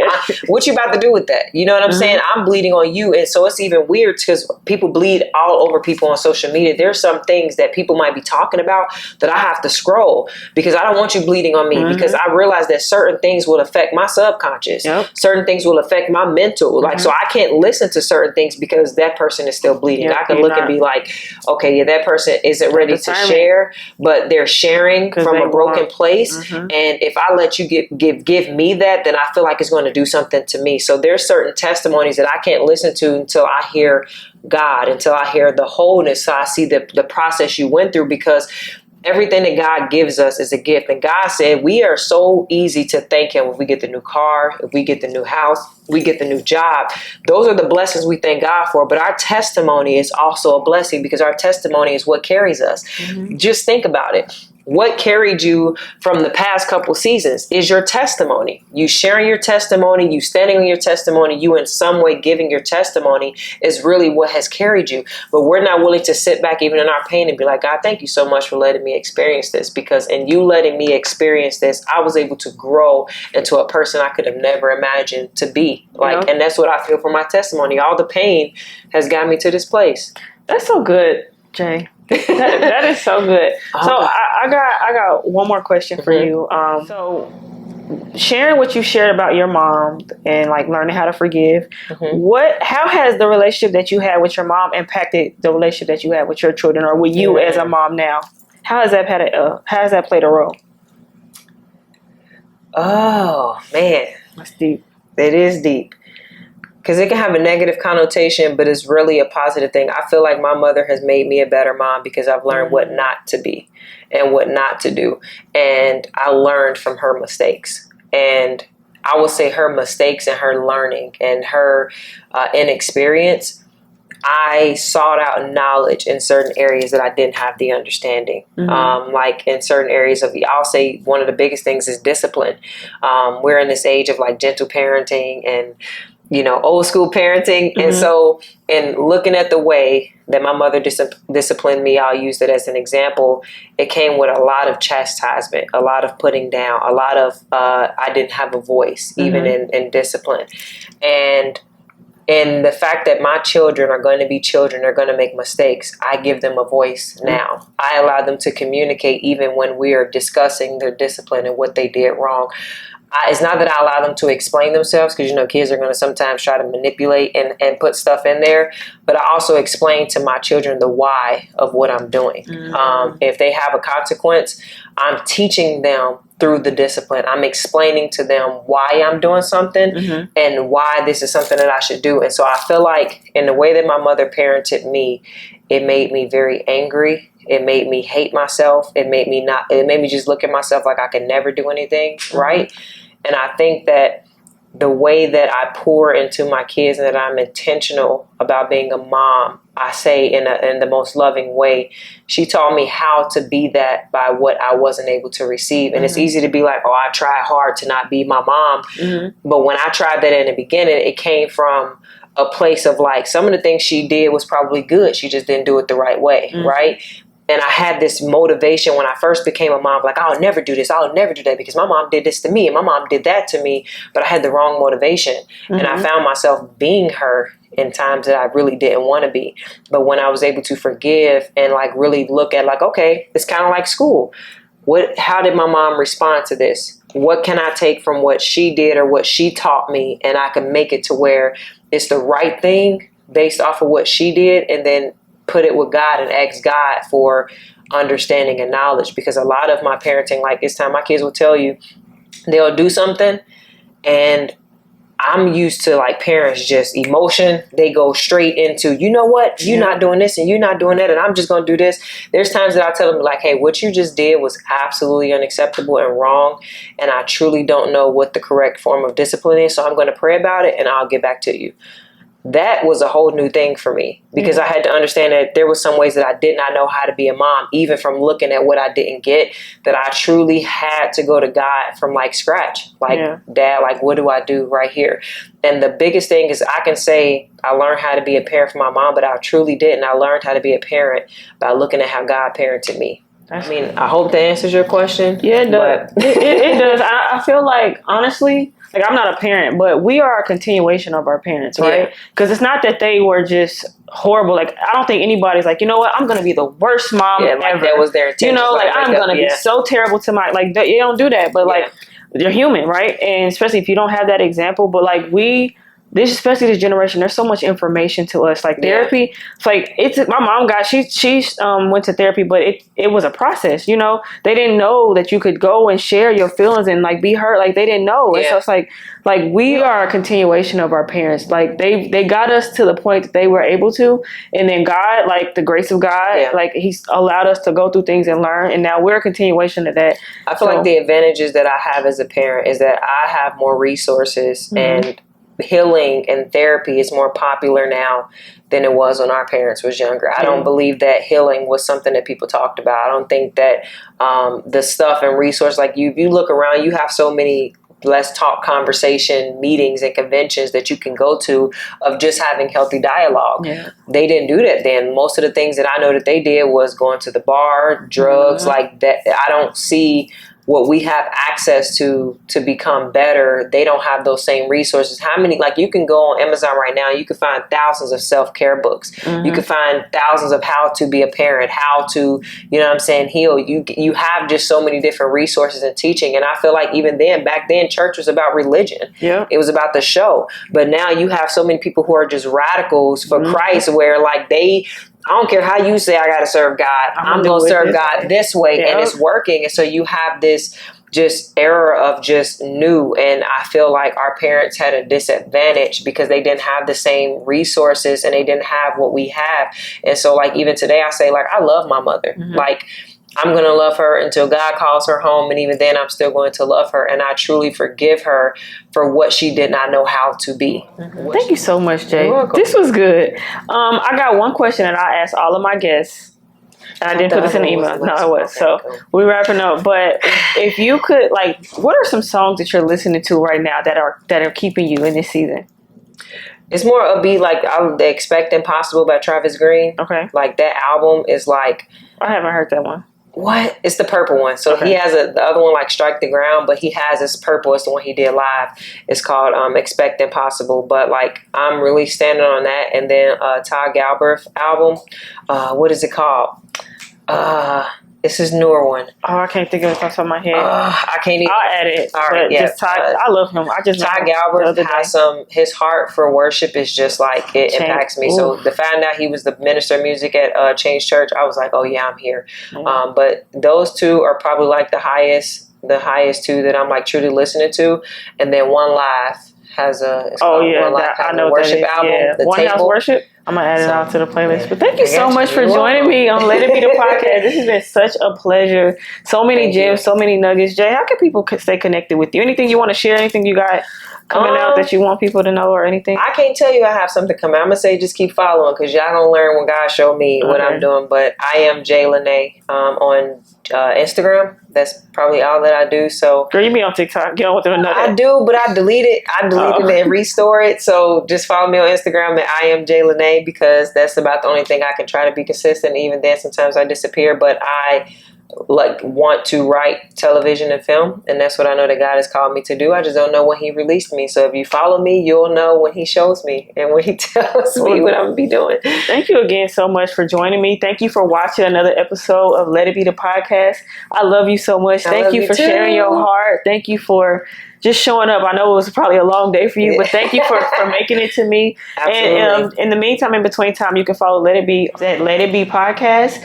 what you about to do with that? You know what I'm saying? I'm bleeding on you. And so it's even weird because people bleed all over people on social media. There's some things that people might be talking about that I have to scroll because I don't want you bleeding on me, because I realize that certain things will affect my subconscious. Certain things will affect my mental. Like, so I can't listen to certain things because that person is still bleeding. I can look and be like, okay, yeah, that person isn't ready to share, but they're sharing from a broken place. And if I let you give me that, then I feel like it's going to do something to me. So there's certain testimonies that I can't listen to until I hear God, until I hear the wholeness. So I see the process you went through, because everything that God gives us is a gift. And God said we are so easy to thank him if we get the new car, if we get the new house, we get the new job. Those are the blessings we thank God for. But our testimony is also a blessing, because our testimony is what carries us. Just think about it. What carried you from the past couple seasons is your testimony. You sharing your testimony, you standing on your testimony, you in some way giving your testimony is really what has carried you. But we're not willing to sit back even in our pain and be like, God, thank you so much for letting me experience this, because in you letting me experience this, I was able to grow into a person I could have never imagined to be. Like, and that's what I feel for my testimony. All the pain has got me to this place. That's so good, Jay. that is so good. So I got one more question for you. So sharing what you shared about your mom and like learning how to forgive, how has the relationship that you had with your mom impacted the relationship that you have with your children, or with you as a mom now? How has that played a role? Oh man, that's deep. It is deep. Because it can have a negative connotation, but it's really a positive thing. I feel like my mother has made me a better mom because I've learned what not to be and what not to do. And I learned from her mistakes. And I would say her mistakes and her learning and her inexperience, I sought out knowledge in certain areas that I didn't have the understanding. Like in certain areas of, I'll say one of the biggest things is discipline. We're in this age of like gentle parenting and, you know, old school parenting. And so in looking at the way that my mother disciplined me, I'll use that as an example. It came with a lot of chastisement, a lot of putting down, a lot of, I didn't have a voice, even in discipline. And the fact that my children are going to be children, they're going to make mistakes, I give them a voice now. I allow them to communicate even when we are discussing their discipline and what they did wrong. It's not that I allow them to explain themselves, because, you know, kids are going to sometimes try to manipulate and put stuff in there. But I also explain to my children the why of what I'm doing. If they have a consequence, I'm teaching them through the discipline. I'm explaining to them why I'm doing something and why this is something that I should do. And so I feel like in the way that my mother parented me, it made me very angry. It made me hate myself. It made me just look at myself like I could never do anything right. And I think that the way that I pour into my kids and that I'm intentional about being a mom, I say in the most loving way, she taught me how to be that by what I wasn't able to receive. And it's easy to be like, oh, I tried hard to not be my mom. But when I tried that in the beginning, it came from a place of like, some of the things she did was probably good. She just didn't do it the right way. Right. And I had this motivation when I first became a mom, like, I'll never do this. I'll never do that because my mom did this to me and my mom did that to me. But I had the wrong motivation. And I found myself being her in times that I really didn't want to be. But when I was able to forgive and like really look at like, okay, it's kind of like school. How did my mom respond to this? What can I take from what she did or what she taught me? And I can make it to where it's the right thing based off of what she did, and then put it with God and ask God for understanding and knowledge. Because a lot of my parenting, like this time, my kids will tell you, they'll do something and I'm used to like parents just emotion. They go straight into, you know what, you're not doing this and you're not doing that and I'm just going to do this. There's times that I tell them like, hey, what you just did was absolutely unacceptable and wrong. And I truly don't know what the correct form of discipline is. So I'm going to pray about it and I'll get back to you. that was a whole new thing for me, because I had to understand that there was some ways that I did not know how to be a mom, even from looking at what I didn't get, that I truly had to go to God from like scratch. Like, Dad, like, what do I do right here? And the biggest thing is, I can say I learned how to be a parent for my mom, but I truly didn't. I learned how to be a parent by looking at how God parented me. I mean, I hope that answers your question. Yeah, it does. It does. I feel like, honestly, like, I'm not a parent, but we are a continuation of our parents, right? Because it's not that they were just horrible. Like, I don't think anybody's like, you know what, I'm going to be the worst mom ever. That was their intention. You know, like I'm going to be so terrible to my, like, you don't do that. But, like, you're human, right? And especially if you don't have that example. But, like, especially this generation, there's so much information to us. Like, therapy, it's like, my mom she went to therapy, but it was a process, you know. They didn't know that you could go and share your feelings and like be hurt. Like, they didn't know. And so it's like we are a continuation of our parents. Like, they got us to the point that they were able to, and then God, like the grace of God, like He's allowed us to go through things and learn, and now we're a continuation of that. I feel like the advantages that I have as a parent is that I have more resources, and healing and therapy is more popular now than it was when our parents was younger. I don't believe that healing was something that people talked about. I don't think that the stuff and resource, like you look around, you have so many let's talk conversation meetings and conventions that you can go to of just having healthy dialogue. They didn't do that then. Most of the things that I know that they did was going to the bar, drugs, like that. I don't see what we have access to become better. They don't have those same resources. How many, like, you can go on Amazon right now, you can find thousands of self-care books. You can find thousands of how to be a parent, how to, you know what I'm saying, heal. You have just so many different resources and teaching. And I feel like even then, back then, church was about religion. It was about the show. But now you have so many people who are just radicals for Christ, where like I don't care how you say I got to serve God. I'm going to serve God this way, and it's working. And so you have this just era of just new. And I feel like our parents had a disadvantage because they didn't have the same resources and they didn't have what we have. And so, like, even today I say, like, I love my mother. Like, I'm going to love her until God calls her home. And even then, I'm still going to love her. And I truly forgive her for what she did not know how to be. Thank you so much, Jay. This was good. I got one question that I asked all of my guests. And I didn't put this in the email. No, it was. So we're wrapping up. But if you could, like, what are some songs that you're listening to right now that are keeping you in this season? It's more upbeat, like the Expect Impossible by Travis Green. Okay. Like, that album is like... I haven't heard that one. What? It's the purple one. So he has the other one, like Strike the Ground, but he has this purple. It's the one he did live. It's called Expect Impossible. But like, I'm really standing on that. And then Todd Galbraith album. What is it called? It's his newer one. Oh, I can't think of it off the top of my head. I can't even. I'll add it. All right, yeah. I love him. Todd Galbraith has his heart for worship is just like, it impacts me. Ooh. So to find out he was the minister of music at Change Church, I was like, oh yeah, I'm here. But those two are probably like the highest two that I'm like truly listening to. And then One Live has I know worship album. Yeah. The One House Worship. I'm going to add it out to the playlist. But thank you so much for joining me on Let It Be the Podcast. This has been such a pleasure. So many gems, so many nuggets. Jay, how can people stay connected with you? Anything you want to share? Anything you got coming out that you want people to know or anything? I can't tell you I have something coming. I'm going to say just keep following because y'all going to learn when God show me what I'm doing. But I am Jay Lanae on Instagram. That's probably all that I do. So, girl, you be on TikTok. Get on with another. I do, but I delete it. I deleted it and restore it. So just follow me on Instagram at I am Jay Lanae because that's about the only thing I can try to be consistent. Even then, sometimes I disappear, but I want to write television and film, and that's what I know that God has called me to do. I just don't know when He released me. So if you follow me, you'll know when He shows me and when He tells me what I'm gonna be doing. Thank you again so much for joining me. Thank you for watching another episode of Let It Be the Podcast. I love you so much. Thank you for sharing your heart. Thank you for just showing up. I know it was probably a long day for you, but thank you for making it to me. Absolutely. And in the meantime, in between time, you can follow Let It Be Podcast.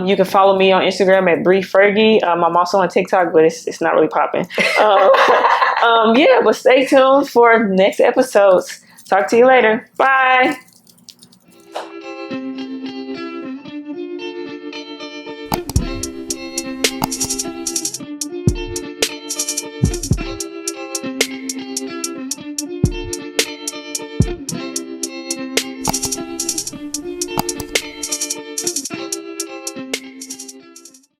You can follow me on Instagram at Fergie. I'm also on TikTok, but it's not really popping. But stay tuned for next episodes. Talk to you later. Bye.